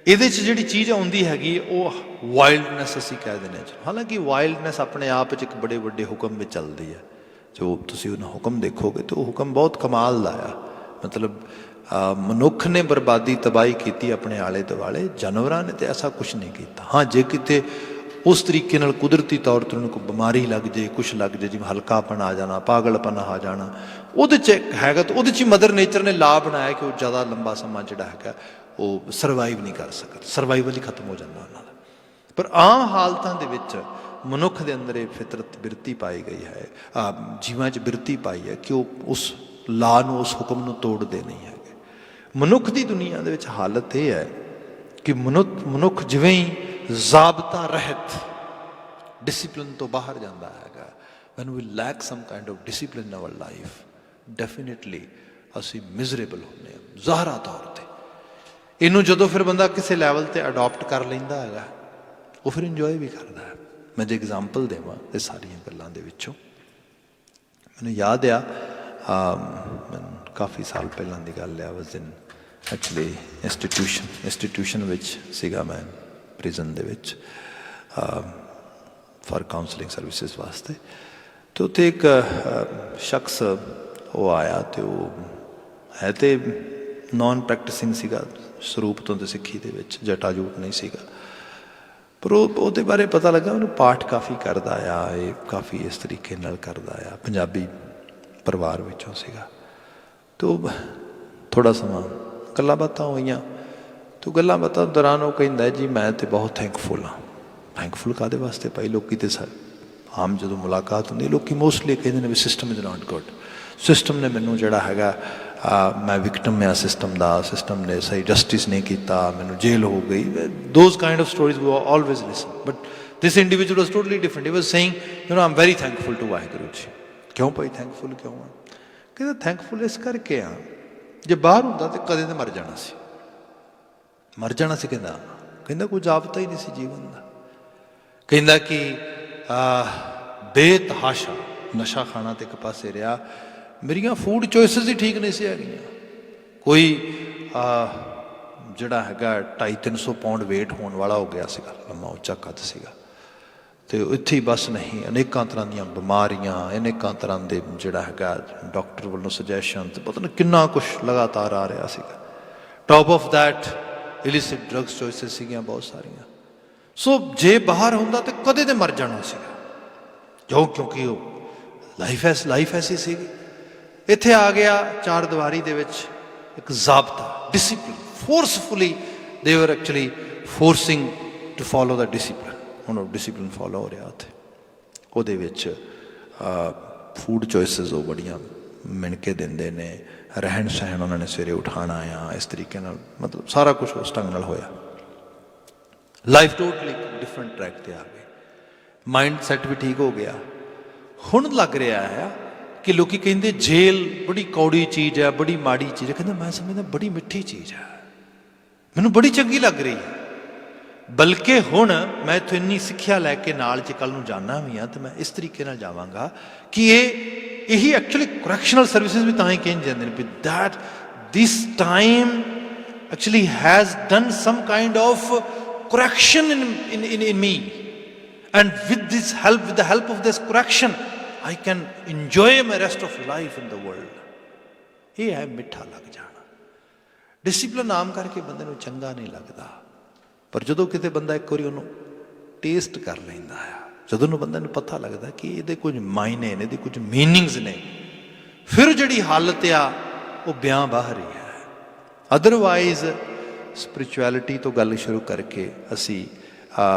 ਇਹਦੇ 'ਚ ਜਿਹੜੀ ਚੀਜ਼ ਆਉਂਦੀ ਹੈਗੀ ਉਹ ਵਾਈਲਡਨੈਸ ਅਸੀਂ ਕਹਿ ਦਿੰਦੇ ਹਾਂ। ਹਾਲਾਂਕਿ ਵਾਈਲਡਨੈਸ ਆਪਣੇ ਆਪ 'ਚ ਇੱਕ ਬੜੇ ਵੱਡੇ ਹੁਕਮ ਵਿੱਚ ਚੱਲਦੀ ਹੈ। ਜੋ ਤੁਸੀਂ ਉਹਨਾਂ ਹੁਕਮ ਦੇਖੋਗੇ ਤਾਂ ਉਹ ਹੁਕਮ ਬਹੁਤ ਕਮਾਲ ਦਾ ਆ। ਮਤਲਬ ਮਨੁੱਖ ਨੇ ਬਰਬਾਦੀ ਤਬਾਹੀ ਕੀਤੀ ਆਪਣੇ ਆਲੇ ਦੁਆਲੇ, ਜਾਨਵਰਾਂ ਨੇ ਤਾਂ ਐਸਾ ਕੁਛ ਨਹੀਂ ਕੀਤਾ। ਹਾਂ, ਜੇ ਕਿਤੇ ਉਸ ਤਰੀਕੇ ਨਾਲ ਕੁਦਰਤੀ ਤੌਰ 'ਤੇ ਉਹਨੂੰ ਕੋਈ ਬਿਮਾਰੀ ਲੱਗ ਜੇ, ਕੁਛ ਲੱਗ ਜੇ, ਜਿਵੇਂ ਹਲਕਾਪਨ ਆ ਜਾਣਾ, ਪਾਗਲਪਨ ਆ ਜਾਣਾ, ਉਹਦੇ 'ਚ ਹੈਗਾ। ਤਾਂ ਉਹਦੇ 'ਚ ਮਦਰ ਨੇਚਰ ਨੇ ਲਾ ਬਣਾਇਆ ਕਿ ਉਹ ਜ਼ਿਆਦਾ ਲੰਬਾ ਸਮਾਂ ਜਿਹੜਾ ਹੈਗਾ ਉਹ ਸਰਵਾਈਵ ਨਹੀਂ ਕਰ ਸਕਦਾ, ਸਰਵਾਈਵਲ ਹੀ ਖਤਮ ਹੋ ਜਾਂਦਾ ਉਹਨਾਂ ਦਾ। ਪਰ ਆਮ ਹਾਲਤਾਂ ਦੇ ਵਿੱਚ ਮਨੁੱਖ ਦੇ ਅੰਦਰ ਇਹ ਫਿਤਰਤ ਬਿਰਤੀ ਪਾਈ ਗਈ ਹੈ, ਜੀਵਾਂ 'ਚ ਬਿਰਤੀ ਪਾਈ ਹੈ ਕਿ ਉਹ ਉਸ ਲਾ ਨੂੰ, ਉਸ ਹੁਕਮ ਨੂੰ ਤੋੜਦੇ ਨਹੀਂ ਹੈਗੇ। ਮਨੁੱਖ ਦੀ ਦੁਨੀਆ ਦੇ ਵਿੱਚ ਹਾਲਤ ਇਹ ਹੈ ਕਿ ਮਨੁੱਖ ਜਿਵੇਂ ਹੀ ਜ਼ਾਬਤਾ ਰਹਿਤ ਡਿਸਿਪਲਿਨ ਤੋਂ ਬਾਹਰ ਜਾਂਦਾ ਹੈਗਾ, when we lack some kind of discipline in our life, definitely ਅਸੀਂ ਮਿਜ਼ਰੇਬਲ ਹੁੰਦੇ ਹਾਂ ਜ਼ਾਹਰਾ ਤੌਰ 'ਤੇ। ਇਹਨੂੰ ਜਦੋਂ ਫਿਰ ਬੰਦਾ ਕਿਸੇ ਲੈਵਲ 'ਤੇ ਅਡੋਪਟ ਕਰ ਲੈਂਦਾ ਹੈਗਾ, ਉਹ ਫਿਰ ਇੰਜੋਏ ਵੀ ਕਰਦਾ ਹੈ। ਮੈਂ ਜੇ ਐਗਜ਼ਾਮਪਲ ਦੇਵਾਂ ਇਹ ਸਾਰੀਆਂ ਗੱਲਾਂ ਦੇ ਵਿੱਚੋਂ, ਮੈਨੂੰ ਯਾਦ ਆ ਕਾਫੀ ਸਾਲ ਪਹਿਲਾਂ ਦੀ ਗੱਲ ਆ, ਵਾਜ਼ ਇਨ ਐਕਚੁਅਲੀ ਇੰਸਟੀਟਿਊਸ਼ਨ ਵਿੱਚ ਸੀਗਾ ਮੈਂ, ਪ੍ਰਿਜ਼ਨ ਦੇ ਵਿੱਚ ਫॉर ਕਾਉਂਸਲਿੰਗ ਸਰਵਿਸਿਜ਼ ਵਾਸਤੇ। ਅਤੇ ਉੱਥੇ ਇੱਕ ਸ਼ਖਸ ਉਹ ਆਇਆ, ਅਤੇ ਉਹ ਹੈ ਤੇ ਨੋਨ ਪ੍ਰੈਕਟਿਸਿੰਗ ਸੀਗਾ ਸਰੂਪ ਤੋਂ, ਅਤੇ ਸਿੱਖੀ ਦੇ ਵਿੱਚ ਜਟਾ ਜੂਟ ਨਹੀਂ ਸੀਗਾ। ਪਰ ਉਹਦੇ ਬਾਰੇ ਪਤਾ ਲੱਗਾ ਉਹਨੂੰ ਪਾਠ ਕਾਫੀ ਕਰਦਾ ਆ, ਇਹ ਕਾਫੀ ਇਸ ਤਰੀਕੇ ਨਾਲ ਕਰਦਾ ਆ, ਪੰਜਾਬੀ ਪਰਿਵਾਰ ਵਿੱਚੋਂ ਸੀਗਾ। ਅਤੇ ਉਹ ਥੋੜ੍ਹਾ ਸਮਾਂ ਗੱਲਾਂ ਬਾਤਾਂ ਹੋਈਆਂ, ਅਤੇ ਗੱਲਾਂ ਬਾਤਾਂ ਦੌਰਾਨ ਉਹ ਕਹਿੰਦਾ ਜੀ ਮੈਂ ਤਾਂ ਬਹੁਤ ਥੈਂਕਫੁਲ ਹਾਂ। ਥੈਂਕਫੁਲ ਕਾਹਦੇ ਵਾਸਤੇ ਭਾਈ? ਲੋਕੀ ਤਾਂ ਆਮ ਜਦੋਂ ਮੁਲਾਕਾਤ ਹੁੰਦੀ ਲੋਕ ਮੋਸਟਲੀ ਕਹਿੰਦੇ ਨੇ ਵੀ system is not good, system ਨੇ ਮੈਨੂੰ ਜਿਹੜਾ ਹੈਗਾ ਮੈਂ ਵਿਕਟਮ ਆ ਸਿਸਟਮ ਦਾ, ਸਿਸਟਮ ਨੇ ਸਹੀ ਜਸਟਿਸ ਨਹੀਂ ਕੀਤਾ, ਮੈਨੂੰ ਜੇਲ੍ਹ ਹੋ ਗਈ। Those kind of stories we always listen, but this individual was totally different. He was saying you know I am very thankful to Waheguru ji. ਕਿਉਂ ਭਾਈ ਥੈਂਕਫੁਲ ਕਿਉਂ ਆ? ਕਹਿੰਦਾ ਥੈਂਕਫੁਲ ਇਸ ਕਰਕੇ ਆ, ਜੇ ਬਾਹਰ ਹੁੰਦਾ ਤਾਂ ਕਦੇ ਤਾਂ ਮਰ ਜਾਣਾ ਸੀ, ਮਰ ਜਾਣਾ ਸੀ। ਕਹਿੰਦਾ ਕੋਈ ਜਾਬਤਾ ਹੀ ਨਹੀਂ ਸੀ ਜੀਵਨ ਦਾ। ਕਹਿੰਦਾ ਕਿ ਬੇਤਹਾਸ਼ਾ ਨਸ਼ਾ ਖਾਣਾ ਤਾਂ ਇੱਕ ਪਾਸੇ ਰਿਹਾ, ਮੇਰੀਆਂ ਫੂਡ ਚੋਇਸਿਸ ਹੀ ਠੀਕ ਨਹੀਂ ਸੀ ਹੈਗੀਆਂ। ਕੋਈ ਜਿਹੜਾ ਹੈਗਾ 250-300 ਪਾਉਂਡ ਵੇਟ ਹੋਣ ਵਾਲਾ ਹੋ ਗਿਆ ਸੀਗਾ, ਲੰਮਾ ਉੱਚਾ ਕੱਦ ਸੀਗਾ। ਅਤੇ ਇੱਥੇ ਹੀ ਬਸ ਨਹੀਂ, ਅਨੇਕਾਂ ਤਰ੍ਹਾਂ ਦੀਆਂ ਬਿਮਾਰੀਆਂ, ਅਨੇਕਾਂ ਤਰ੍ਹਾਂ ਦੇ ਜਿਹੜਾ ਹੈਗਾ ਡਾਕਟਰ ਵੱਲੋਂ ਸੁਜੈਸ਼ਨ, ਅਤੇ ਪਤਾ ਨਹੀਂ ਕਿੰਨਾ ਕੁਛ ਲਗਾਤਾਰ ਆ ਰਿਹਾ ਸੀਗਾ। Top of that illicit drugs choices ਸੀਗੀਆਂ ਬਹੁਤ ਸਾਰੀਆਂ। ਸੋ ਜੇ ਬਾਹਰ ਹੁੰਦਾ ਤਾਂ ਕਦੇ ਤਾਂ ਮਰ ਜਾਣਾ ਸੀਗਾ, ਕਿਉਂਕਿ ਉਹ ਲਾਈਫ ਐਸੀ ਸੀਗੀ। ਇੱਥੇ ਆ ਗਿਆ ਚਾਰ ਦੀਵਾਰੀ ਦੇ ਵਿੱਚ ਇੱਕ ਜ਼ਾਬਤਾ, discipline, forcefully they were actually forcing to follow the discipline. ਹੁਣ ਉਹ ਡਿਸਿਪਲਿਨ ਫੋਲੋ ਹੋ ਰਿਹਾ ਉੱਥੇ। ਉਹਦੇ ਵਿੱਚ ਫੂਡ ਚੋਇਸਿਸ ਉਹ ਬੜੀਆਂ ਮਿਣ ਕੇ ਦਿੰਦੇ ਨੇ, ਰਹਿਣ ਸਹਿਣ ਉਹਨਾਂ ਨੇ ਸਵੇਰੇ ਉਠਾਉਣਾ ਆ, ਇਸ ਤਰੀਕੇ ਨਾਲ, ਮਤਲਬ ਸਾਰਾ ਕੁਛ ਉਸ ਢੰਗ ਨਾਲ ਹੋਇਆ। ਲਾਈਫ ਟੋਟਲੀ ਡਿਫਰੈਂਟ ਟਰੈਕ 'ਤੇ ਆ ਗਏ, ਮਾਈਂਡ ਸੈੱਟ ਵੀ ਠੀਕ ਹੋ ਗਿਆ। ਹੁਣ ਲੱਗ ਰਿਹਾ ਹੈ ਕਿ ਲੋਕੀ ਕਹਿੰਦੇ ਜੇਲ੍ਹ ਬੜੀ ਕੌੜੀ ਚੀਜ਼ ਹੈ, ਬੜੀ ਮਾੜੀ ਚੀਜ਼ ਹੈ। ਕਹਿੰਦਾ ਮੈਂ ਸਮਝਦਾ ਬੜੀ ਮਿੱਠੀ ਚੀਜ਼ ਹੈ, ਮੈਨੂੰ ਬੜੀ ਚੰਗੀ ਲੱਗ ਰਹੀ ਹੈ। ਬਲਕਿ ਹੁਣ ਮੈਂ ਇੱਥੋਂ ਇੰਨੀ ਸਿੱਖਿਆ ਲੈ ਕੇ ਨਾਲ ਜੇ ਕੱਲ੍ਹ ਨੂੰ ਜਾਣਾ ਵੀ ਹਾਂ ਤਾਂ ਮੈਂ ਇਸ ਤਰੀਕੇ ਨਾਲ ਜਾਵਾਂਗਾ ਕਿ ਇਹੀ ਐਕਚੁਅਲੀ ਕਰੈਕਸ਼ਨਲ ਸਰਵਿਸਿਜ਼ ਵੀ ਤਾਂ ਹੀ ਕਹਿੰਦੇ ਜਾਂਦੇ ਨੇ ਵੀ that this time actually has done some kind of correction in me, and with the help of this correction I can enjoy my rest of life in the world. ਇਹ ਹੈ ਮਿੱਠਾ ਲੱਗ ਜਾਣਾ। ਡਿਸਿਪਲਿਨ ਆਮ ਕਰਕੇ ਬੰਦੇ ਨੂੰ ਚੰਗਾ ਨਹੀਂ ਲੱਗਦਾ, ਪਰ ਜਦੋਂ ਕਿਤੇ ਬੰਦਾ ਇੱਕ ਵਾਰੀ ਉਹਨੂੰ ਟੇਸਟ ਕਰ ਲੈਂਦਾ ਆ, ਜਦੋਂ ਨੂੰ ਬੰਦੇ ਨੂੰ ਪਤਾ ਲੱਗਦਾ ਕਿ ਇਹਦੇ ਕੁਝ ਮਾਇਨੇ ਨੇ, ਇਹਦੇ ਕੁਝ ਮੀਨਿੰਗਸ ਨੇ, ਫਿਰ ਜਿਹੜੀ ਹਾਲਤ ਆ ਉਹ ਬਿਆਨ ਬਾਹਰ ਹੀ ਹੈ। ਅਦਰਵਾਈਜ਼ ਸਪਿਰਿਚੁਅਲਿਟੀ ਤੋਂ ਗੱਲ ਸ਼ੁਰੂ ਕਰਕੇ ਅਸੀਂ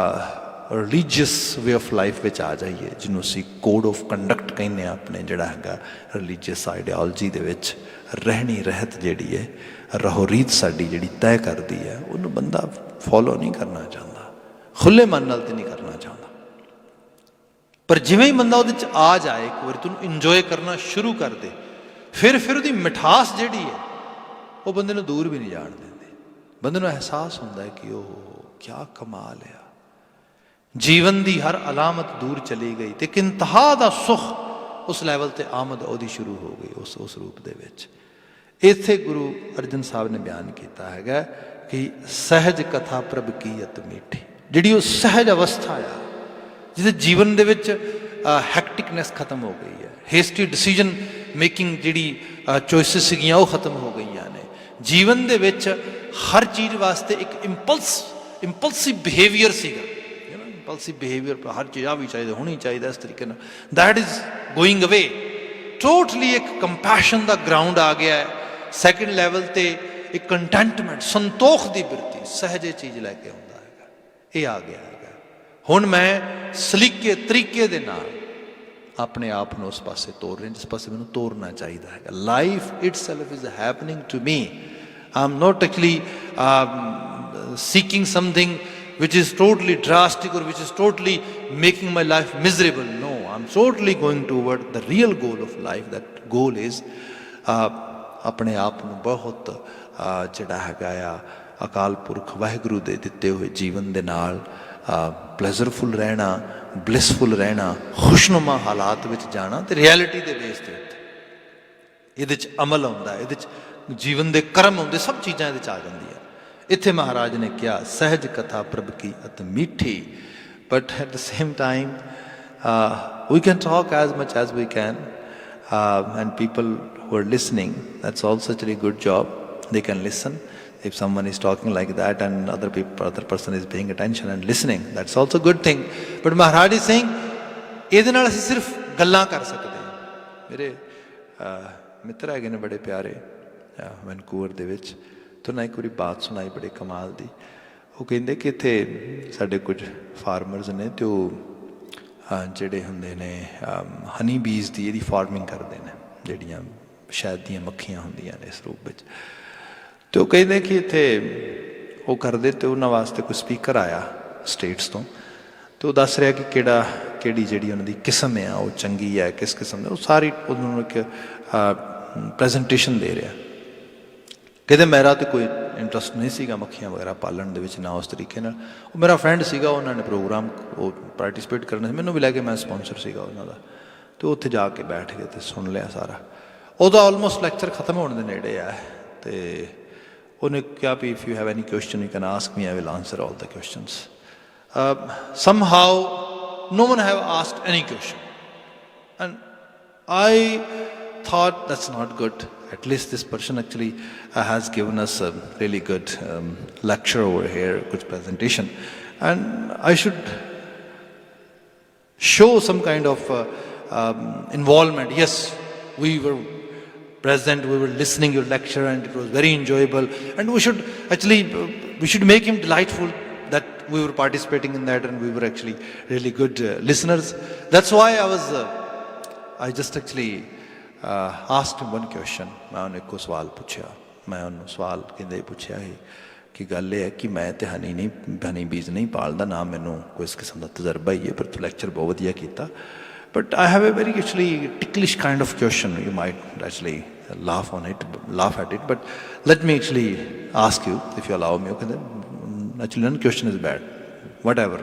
ਰਿਲੀਜੀਅਸ ਵੇ ਆਫ ਲਾਈਫ ਵਿੱਚ ਆ ਜਾਈਏ, ਜਿਹਨੂੰ ਅਸੀਂ ਕੋਡ ਆਫ ਕੰਡਕਟ ਕਹਿੰਦੇ ਹਾਂ, ਆਪਣੇ ਜਿਹੜਾ ਹੈਗਾ ਰਿਲੀਜੀਅਸ ਆਈਡੀਓਲੋਜੀ ਦੇ ਵਿੱਚ ਰਹਿਣੀ ਰਹਿਤ ਜਿਹੜੀ ਹੈ, ਰਹੋ ਰੀਤ ਸਾਡੀ ਜਿਹੜੀ ਤੈਅ ਕਰਦੀ ਹੈ, ਉਹਨੂੰ ਬੰਦਾ ਫੋਲੋ ਨਹੀਂ ਕਰਨਾ ਚਾਹੁੰਦਾ, ਖੁੱਲ੍ਹੇ ਮਨ ਨਾਲ ਤੇ ਨਹੀਂ ਕਰਨਾ ਚਾਹੁੰਦਾ। ਪਰ ਜਿਵੇਂ ਹੀ ਬੰਦਾ ਉਹਦੇ 'ਚ ਆ ਜਾਏ, ਇੱਕ ਵਾਰੀ ਤੂੰ ਇੰਜੋਏ ਕਰਨਾ ਸ਼ੁਰੂ ਕਰ ਦੇ, ਫਿਰ ਉਹਦੀ ਮਿਠਾਸ ਜਿਹੜੀ ਹੈ ਉਹ ਬੰਦੇ ਨੂੰ ਦੂਰ ਵੀ ਨਹੀਂ ਜਾਣ ਦਿੰਦੀ। ਬੰਦੇ ਨੂੰ ਅਹਿਸਾਸ ਹੁੰਦਾ ਹੈ ਕਿ ਉਹ ਕਿਆ ਕਮਾਲ ਆ, ਜੀਵਨ ਦੀ ਹਰ ਅਲਾਮਤ ਦੂਰ ਚਲੀ ਗਈ ਤੇ ਇੱਕ ਇੰਤਹਾ ਦਾ ਸੁਖ ਉਸ ਲੈਵਲ 'ਤੇ ਆਮਦ ਉਹਦੀ ਸ਼ੁਰੂ ਹੋ ਗਈ ਉਸ ਰੂਪ ਦੇ ਵਿੱਚ। ਇੱਥੇ ਗੁਰੂ ਅਰਜਨ ਸਾਹਿਬ ਨੇ ਬਿਆਨ ਕੀਤਾ ਹੈਗਾ ਕਿ ਸਹਿਜ ਕਥਾ ਪ੍ਰਭ ਕੀ ਅਤ ਮੀਠੀ, ਜਿਹੜੀ ਉਹ ਸਹਿਜ ਅਵਸਥਾ ਆ ਜਿਹਦੇ ਜੀਵਨ ਦੇ ਵਿੱਚ ਹੈਕਟਿਕਨੈਸ ਖਤਮ ਹੋ ਗਈ ਹੈ, ਹੇਸਟੀ ਡਿਸੀਜਨ ਮੇਕਿੰਗ ਜਿਹੜੀ ਚੋਇਸਿਸ ਸੀਗੀਆਂ ਉਹ ਖਤਮ ਹੋ ਗਈਆਂ ਨੇ। ਜੀਵਨ ਦੇ ਵਿੱਚ ਹਰ ਚੀਜ਼ ਵਾਸਤੇ ਇੱਕ ਇੰਪਲਸਿਵ ਬਿਹੇਵੀਅਰ ਸੀਗਾ, ਇੰਪਲਸਿਵ ਬਿਹੇਵੀਅਰ, ਹਰ ਚੀਜ਼ ਆ ਵੀ ਚਾਹੀਦਾ, ਹੋਣੀ ਚਾਹੀਦਾ, ਇਸ ਤਰੀਕੇ ਨਾਲ ਦੈਟ ਇਜ਼ ਗੋਇੰਗ ਅਵੇ। ਟੋਟਲੀ ਇੱਕ ਕੰਪੈਸ਼ਨ ਦਾ ਗਰਾਊਂਡ ਆ ਗਿਆ ਹੈ। ਸੈਕਿੰਡ ਲੈਵਲ 'ਤੇ ਇੱਕ ਕੰਟੈਂਟਮੈਂਟ, ਸੰਤੋਖ ਦੀ ਬਿਰਤੀ, ਸਹਿਜੇ ਚੀਜ਼ ਲੈ ਕੇ ਆਉਂਦਾ ਹੈਗਾ, ਇਹ ਆ ਗਿਆ ਹੈਗਾ। ਹੁਣ ਮੈਂ ਸਲੀਕੇ ਤਰੀਕੇ ਦੇ ਨਾਲ ਆਪਣੇ ਆਪ ਨੂੰ ਉਸ ਪਾਸੇ ਤੋਰ ਰਿਹਾ ਜਿਸ ਪਾਸੇ ਮੈਨੂੰ ਤੋਰਨਾ ਚਾਹੀਦਾ ਹੈਗਾ। Life itself is happening to me, I am not actually seeking something which is totally drastic or which is totally making my life miserable. No, I'm totally going toward the real goal of life. That goal is ਆਪਣੇ ਆਪ ਨੂੰ ਬਹੁਤ ਜਿਹੜਾ ਹੈਗਾ ਆ ਅਕਾਲ ਪੁਰਖ ਵਾਹਿਗੁਰੂ ਦੇ ਦਿੱਤੇ ਹੋਏ ਜੀਵਨ ਦੇ ਨਾਲ ਪਲੈਜ਼ਰਫੁਲ ਰਹਿਣਾ, ਬਲਿਸਫੁਲ ਰਹਿਣਾ, ਖੁਸ਼ਨੁਮਾ ਹਾਲਾਤ ਵਿੱਚ ਜਾਣਾ ਤੇ ਰਿਐਲਿਟੀ ਦੇ ਬੇਸ ਦੇ ਉੱਤੇ ਇਹਦੇ 'ਚ ਅਮਲ ਆਉਂਦਾ, ਇਹਦੇ 'ਚ ਜੀਵਨ ਦੇ ਕਰਮ ਆਉਂਦੇ, ਸਭ ਚੀਜ਼ਾਂ ਇਹਦੇ 'ਚ ਆ ਜਾਂਦੀਆਂ। ਇੱਥੇ ਮਹਾਰਾਜ ਨੇ ਕਿਹਾ ਸਹਿਜ ਕਥਾ ਪ੍ਰਭ ਕੀ ਅਤ ਮੀਠੀ, but at the same time we can talk as much as we can, and people who are listening, that's also a good job, they can listen. If someone is talking like that and other person is paying attention and listening, that's also a good thing. But Maharaj is saying ਇਹਦੇ ਨਾਲ ਅਸੀਂ ਸਿਰਫ ਗੱਲਾਂ ਕਰ ਸਕਦੇ ਹਾਂ। ਮੇਰੇ ਮਿੱਤਰ ਹੈਗੇ ਨੇ ਬੜੇ ਪਿਆਰੇ ਵੈਨਕੂਵਰ ਦੇ ਵਿੱਚ, ਤੋਂ ਨਾ ਇੱਕ ਵਾਰੀ ਬਾਤ ਸੁਣਾਈ ਬੜੇ ਕਮਾਲ ਦੀ। ਉਹ ਕਹਿੰਦੇ ਕਿ ਇੱਥੇ ਸਾਡੇ ਕੁਝ ਫਾਰਮਰਸ ਨੇ ਅਤੇ ਉਹ ਜਿਹੜੇ ਹੁੰਦੇ ਨੇ ਹਨੀ ਬੀਜ਼ ਦੀ ਇਹਦੀ ਫਾਰਮਿੰਗ ਕਰਦੇ ਨੇ, ਜਿਹੜੀਆਂ ਸ਼ਹਿਦ ਦੀਆਂ ਮੱਖੀਆਂ ਹੁੰਦੀਆਂ ਨੇ ਇਸ ਰੂਪ ਵਿੱਚ। ਅਤੇ ਉਹ ਕਹਿੰਦੇ ਕਿ ਇੱਥੇ ਉਹ ਕਰਦੇ ਅਤੇ ਉਹਨਾਂ ਵਾਸਤੇ ਕੋਈ ਸਪੀਕਰ ਆਇਆ ਸਟੇਟਸ ਤੋਂ, ਅਤੇ ਉਹ ਦੱਸ ਰਿਹਾ ਕਿ ਕਿਹੜੀ ਜਿਹੜੀ ਉਹਨਾਂ ਦੀ ਕਿਸਮ ਆ ਉਹ ਚੰਗੀ ਹੈ, ਕਿਸ ਕਿਸਮ ਦਾ, ਉਹ ਸਾਰੀ ਉਹਨਾਂ ਨੂੰ ਇੱਕ ਪ੍ਰੈਜੈਂਟੇਸ਼ਨ ਦੇ ਰਿਹਾ। ਕਹਿੰਦੇ ਮੇਰਾ ਤਾਂ ਕੋਈ ਇੰਟਰਸਟ ਨਹੀਂ ਸੀਗਾ ਮੱਖੀਆਂ ਵਗੈਰਾ ਪਾਲਣ ਦੇ ਵਿੱਚ, ਨਾ ਉਸ ਤਰੀਕੇ ਨਾਲ। ਉਹ ਮੇਰਾ ਫਰੈਂਡ ਸੀਗਾ, ਉਹਨਾਂ ਨੇ ਪ੍ਰੋਗਰਾਮ ਉਹ ਪਾਰਟੀਸਪੇਟ ਕਰਨਾ ਸੀ, ਮੈਨੂੰ ਵੀ ਲੈ ਕੇ, ਮੈਂ ਸਪੋਂਸਰ ਸੀਗਾ ਉਹਨਾਂ ਦਾ। ਅਤੇ ਉੱਥੇ ਜਾ ਕੇ ਬੈਠ ਕੇ ਅਤੇ ਸੁਣ ਲਿਆ ਸਾਰਾ। ਉਹਦਾ ਆਲਮੋਸਟ ਲੈਕਚਰ ਖਤਮ ਹੋਣ ਦੇ ਨੇੜੇ ਆ, ਅਤੇ ਉਹਨੇ ਕਿਹਾ ਵੀ if you have any question you can ask me, I will answer all the questions. somehow no one have asked any question, and I thought that's not good. At least this person actually has given us a really good lecture over here, good presentation, and I should show some kind of involvement. Yes, we were present, we were listening your lecture, and it was very enjoyable, and we should make him delightful that we were participating in that, and we were actually really good listeners. That's why I just actually asked him one question. ਮੈਂ ਉਹਨੂੰ ਇੱਕੋ ਸਵਾਲ ਪੁੱਛਿਆ। ਮੈਂ ਉਹਨੂੰ ਸਵਾਲ ਕਹਿੰਦੇ ਪੁੱਛਿਆ ਸੀ ਕਿ ਗੱਲ ਇਹ ਹੈ ਕਿ ਮੈਂ ਤਾਂ ਹਨੀ ਬੀਜ ਨਹੀਂ ਪਾਲਦਾ, ਨਾ ਮੈਨੂੰ ਕੋਈ ਇਸ ਕਿਸਮ ਦਾ ਤਜਰਬਾ ਹੀ ਹੈ, ਪਰ ਤੂੰ ਲੈਕਚਰ ਬਹੁਤ ਵਧੀਆ ਕੀਤਾ। But I have a very actually ticklish kind of question. You might actually laugh at it, but let me actually ask you, if you allow me. ਉਹ ਕਹਿੰਦੇ actually none question is bad, whatever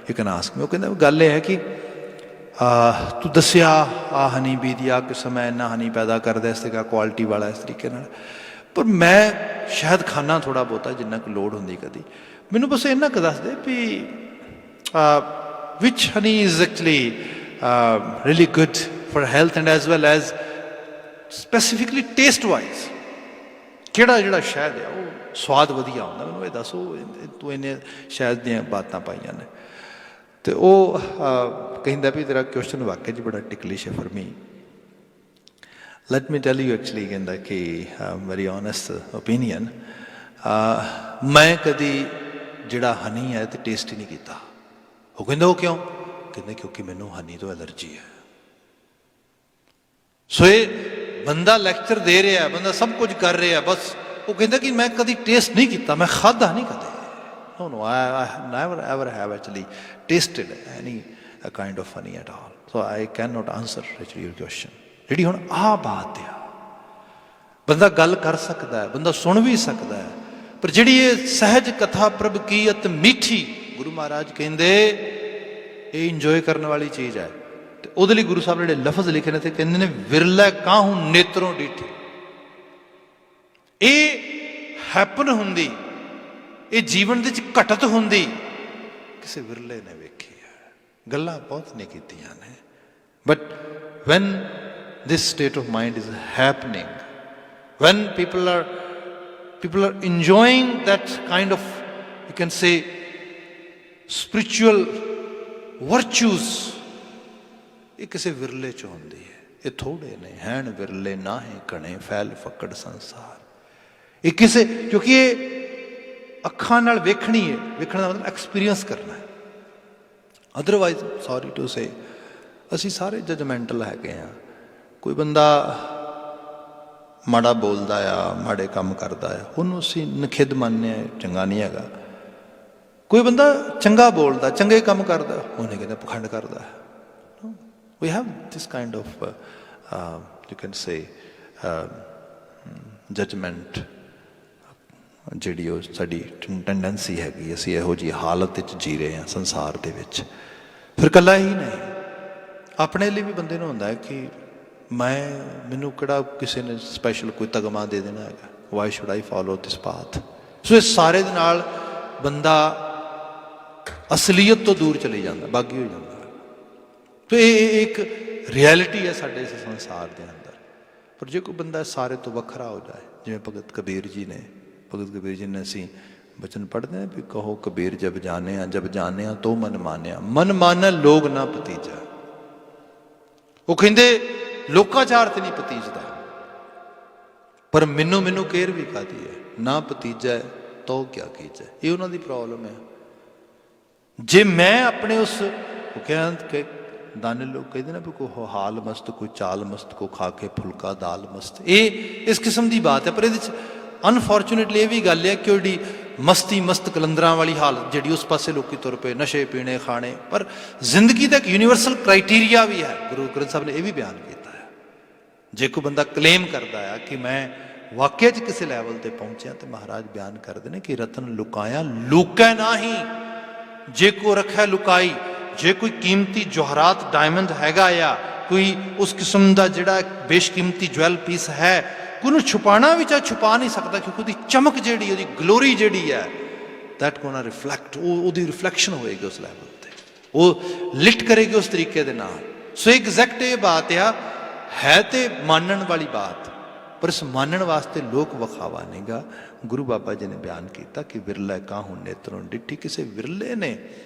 you can ask me. ਉਹ ਕਹਿੰਦੇ ਗੱਲ ਇਹ ਹੈ ਕਿ ਤੂੰ ਦੱਸਿਆ ਆ ਹਨੀ ਬੀ ਦੀ ਆ ਕਿਸਮ ਹੈ, ਇੰਨਾ ਹਨੀ ਪੈਦਾ ਕਰਦਾ ਇਸ ਤਰੀਕਾ ਕੁਆਲਿਟੀ ਵਾਲਾ ਇਸ ਤਰੀਕੇ ਨਾਲ, ਪਰ ਮੈਂ ਸ਼ਾਇਦ ਖਾਨਾ ਥੋੜ੍ਹਾ ਬਹੁਤਾ ਜਿੰਨਾ ਕੁ ਲੋੜ ਹੁੰਦੀ ਕਦੀ। ਮੈਨੂੰ ਬਸ ਇੰਨਾ ਕੁ ਦੱਸ ਦੇ ਵੀ which honey is actually really good for health and as well as specifically taste wise, ਕਿਹੜਾ ਜਿਹੜਾ ਸ਼ਹਿਦ ਆ ਉਹ ਸਵਾਦ ਵਧੀਆ ਆਉਂਦਾ, ਮੈਨੂੰ ਇਹ ਦੱਸੋ। ਤੂੰ ਇਹਨੇ ਸ਼ਹਿਦ ਦੀਆਂ ਬਾਤਾਂ ਪਾਈਆਂ ਨੇ। तो वो कहता भी तेरा क्वेश्चन वाकई च बड़ा टिकलिश है for me. Let me tell you actually कहता कि वेरी ऑनेस्ट ओपीनियन, मैं कभी जिहड़ा हनी है तो टेस्ट ही नहीं किया। वो कहता वो क्यों? कहते क्योंकि मैनू हनी तो एलर्जी है। सो ये बंदा लैक्चर दे रहा है, बंदा सब कुछ कर रहा है, बस वो कहता कि मैं कभी टेस्ट नहीं किया, मैं खाधा नहीं कदे। No, no, I never ever have actually tasted any kind of honey at all. So I cannot answer actually your question. ਜਿਹੜੀ ਹੁਣ ਆ ਬਾਤ ਆ, ਬੰਦਾ ਗੱਲ ਕਰ ਸਕਦਾ ਹੈ, ਬੰਦਾ ਸੁਣ ਵੀ ਸਕਦਾ ਹੈ, ਪਰ ਜਿਹੜੀ ਇਹ ਸਹਿਜ ਕਥਾ ਪ੍ਰਭ ਕੀ ਅਤ ਮਿੱਠੀ, ਗੁਰੂ ਮਹਾਰਾਜ ਕਹਿੰਦੇ ਇਹ ਇੰਜੋਏ ਕਰਨ ਵਾਲੀ ਚੀਜ਼ ਹੈ। ਤੇ ਉਹਦੇ ਲਈ ਗੁਰੂ ਸਾਹਿਬ ਨੇ ਜਿਹੜੇ ਲਫ਼ਜ਼ ਲਿਖੇ ਨੇ ਤੇ ਕਹਿੰਦੇ ਨੇ ਵਿਰਲਾ ਕਾਹੂ ਨੇਤਰੋਂ ਡੀਠੀ। ਇਹ ਹੈਪਨ ਹੁੰਦੀ, ਇਹ ਜੀਵਨ ਦੇ ਵਿੱਚ ਘਟਤ ਹੁੰਦੀ ਕਿਸੇ ਵਿਰਲੇ ਨੇ ਵੇਖੀ ਹੈ। ਗੱਲਾਂ ਬਹੁਤ ਨੇ ਕੀਤੀਆਂ ਨੇ, but van this state of mind is happening, when people are enjoying that kind of, you can say, spiritual virtues, ਇਹ ਕਿਸੇ ਵਿਰਲੇ ਚ ਹੁੰਦੀ ਹੈ। ਇਹ ਥੋੜੇ ਨੇ ਹੈਣ ਵਿਰਲੇ ਨਾਹੇ ਘਣੇ ਫੈਲ ਫੱਕੜ ਸੰਸਾਰ। ਇਹ ਕਿਸੇ, ਕਿਉਂਕਿ ਇਹ ਅੱਖਾਂ ਨਾਲ ਵੇਖਣੀ ਹੈ, ਵੇਖਣ ਦਾ ਮਤਲਬ ਐਕਸਪੀਰੀਅੰਸ ਕਰਨਾ ਹੈ। ਅਦਰਵਾਈਜ਼ ਸੌਰੀ ਟੂ ਸੇ ਅਸੀਂ ਸਾਰੇ ਜਜਮੈਂਟਲ ਹੈਗੇ ਹਾਂ। ਕੋਈ ਬੰਦਾ ਮਾੜਾ ਬੋਲਦਾ ਆ, ਮਾੜੇ ਕੰਮ ਕਰਦਾ ਆ, ਉਹਨੂੰ ਅਸੀਂ ਨਖਿੱਧ ਮੰਨਦੇ ਹਾਂ, ਚੰਗਾ ਨਹੀਂ ਹੈਗਾ। ਕੋਈ ਬੰਦਾ ਚੰਗਾ ਬੋਲਦਾ, ਚੰਗੇ ਕੰਮ ਕਰਦਾ, ਉਹਨੇ ਕਹਿੰਦਾ ਪਖੰਡ ਕਰਦਾ। We have this kind of you can say judgement, ਜਿਹੜੀ ਉਹ ਸਾਡੀ ਟੈਂਡੈਂਸੀ ਹੈਗੀ। ਅਸੀਂ ਇਹੋ ਜਿਹੀ ਹਾਲਤ ਵਿੱਚ ਜੀ ਰਹੇ ਹਾਂ ਸੰਸਾਰ ਦੇ ਵਿੱਚ। ਫਿਰ ਇਕੱਲਾ ਹੀ ਨਹੀਂ, ਆਪਣੇ ਲਈ ਵੀ ਬੰਦੇ ਨੂੰ ਹੁੰਦਾ ਹੈ ਕਿ ਮੈਨੂੰ ਕਿਹੜਾ ਕਿਸੇ ਨੇ ਸਪੈਸ਼ਲ ਕੋਈ ਤਗਮਾ ਦੇ ਦੇਣਾ ਹੈਗਾ, why should I follow this path. So ਇਸ ਸਾਰੇ ਦੇ ਨਾਲ ਬੰਦਾ ਅਸਲੀਅਤ ਤੋਂ ਦੂਰ ਚਲੇ ਜਾਂਦਾ, ਬਾਗੀ ਹੋ ਜਾਂਦਾ। ਤੋ ਇਹ ਇੱਕ ਰਿਐਲਿਟੀ ਹੈ ਸਾਡੇ ਇਸ ਸੰਸਾਰ ਦੇ ਅੰਦਰ। ਪਰ ਜੇ ਕੋਈ ਬੰਦਾ ਸਾਰੇ ਤੋਂ ਵੱਖਰਾ ਹੋ ਜਾਏ, ਜਿਵੇਂ ਭਗਤ ਕਬੀਰ ਜੀ ਨੇ, ਭਗਤ ਕਬੀਰ ਜੀ ਨੇ ਅਸੀਂ ਬਚਨ ਪੜ੍ਹਦੇ ਹਾਂ ਵੀ ਕਹੋ ਕਬੀਰ ਜਬ ਜਾਣਿਆ, ਜਬ ਜਾਣਿਆ ਤੋ ਮਨ ਮਾਨਿਆ, ਮਨ ਮਾਨਿਆ ਲੋਕ ਨਾ ਭਤੀਜਾ। ਉਹ ਕਹਿੰਦੇ ਲੋਕਾਚਾਰ ਤੇ ਨਹੀਂ ਭਤੀਜਦਾ, ਪਰ ਮੈਨੂੰ ਕੇਅਰ ਵੀ ਕਾਹਦੀ ਹੈ, ਨਾ ਭਤੀਜਾ ਤੋ ਕਿਆ ਕੀਜੈ। ਇਹ ਉਹਨਾਂ ਦੀ ਪ੍ਰੋਬਲਮ ਹੈ। ਜੇ ਮੈਂ ਆਪਣੇ ਉਸ ਕਿ ਦਾਨੇ ਲੋਕ ਕਹਿੰਦੇ ਨਾ ਵੀ ਕੋ ਹਾਲ ਮਸਤ, ਕੋਈ ਚਾਲ ਮਸਤ, ਕੋ ਖਾ ਕੇ ਫੁਲਕਾ ਦਾਲ ਮਸਤ। ਇਹ ਇਸ ਕਿਸਮ ਦੀ ਬਾਤ ਹੈ। ਪਰ ਇਹਦੇ 'ਚ ਅਨਫੋਰਚੂਨੇਟਲੀ ਇਹ ਵੀ ਗੱਲ ਹੈ ਕਿ ਜਿਹੜੀ ਮਸਤੀ ਮਸਤ ਕਲੰਦਰਾਂ ਵਾਲੀ ਹਾਲਤ, ਜਿਹੜੀ ਉਸ ਪਾਸੇ ਲੋਕੀ ਤੁਰ ਪਏ, ਨਸ਼ੇ ਪੀਣੇ ਖਾਣੇ। ਪਰ ਜ਼ਿੰਦਗੀ ਦਾ ਇੱਕ ਯੂਨੀਵਰਸਲ ਕ੍ਰਾਈਟੀਰੀਆ ਵੀ ਹੈ। ਗੁਰੂ ਗ੍ਰੰਥ ਸਾਹਿਬ ਨੇ ਇਹ ਵੀ ਬਿਆਨ ਕੀਤਾ ਹੈ। ਜੇ ਕੋਈ ਬੰਦਾ ਕਲੇਮ ਕਰਦਾ ਆ ਕਿ ਮੈਂ ਵਾਕਿਆ 'ਚ ਕਿਸੇ ਲੈਵਲ ਤੇ ਪਹੁੰਚਿਆ, ਤੇ ਮਹਾਰਾਜ ਬਿਆਨ ਕਰਦੇ ਨੇ ਕਿ ਰਤਨ ਲੁਕਾਇਆ ਲੁਕੈ ਨਾਹੀ, ਜੇ ਕੋ ਰੱਖਿਆ ਲੁਕਾਈ। ਜੇ ਕੋਈ ਕੀਮਤੀ ਜੋਹਰਾਤ ਡਾਇਮੰਡ ਹੈਗਾ ਆ, ਕੋਈ ਉਸ ਕਿਸਮ ਦਾ ਜਿਹੜਾ ਬੇਸ਼ਕੀਮਤੀ ਜਵੈਲ ਪੀਸ ਹੈ, ਕੋਈ ਨੂੰ ਛੁਪਾਉਣਾ ਵੀ ਚਾਹੇ ਛੁਪਾ ਨਹੀਂ ਸਕਦਾ, ਕਿਉਂਕਿ ਉਹਦੀ ਚਮਕ ਜਿਹੜੀ, ਉਹਦੀ ਗਲੋਰੀ ਜਿਹੜੀ ਹੈ, ਦੈਟ ਗੋਨਾ ਰਿਫਲੈਕਟ, ਉਹਦੀ ਰਿਫਲੈਕਸ਼ਨ ਹੋਏਗੀ ਉਸ ਲੈਵਲ ਤੇ, ਉਹ ਲਿਟ ਕਰੇਗੀ ਉਸ ਤਰੀਕੇ ਦੇ ਨਾਲ। ਸੋ ਐਗਜ਼ੈਕਟ ਇਹ ਬਾਤ ਆ, ਹੈ ਤੇ ਮਾਨਣ ਵਾਲੀ ਬਾਤ, ਪਰ ਇਸ ਮਾਨਣ ਵਾਸਤੇ ਲੋਕ ਵਿਖਾਵਾ ਨਹੀਂਗਾ। ਗੁਰੂ ਬਾਬਾ ਜੀ ਨੇ ਬਿਆਨ ਕੀਤਾ ਕਿ ਵਿਰਲਾ ਕਾਹੂ ਨੇਤਰੋਂ ਡਿੱਠੀ। ਕਿਸੇ ਵਿਰਲੇ ਨੇ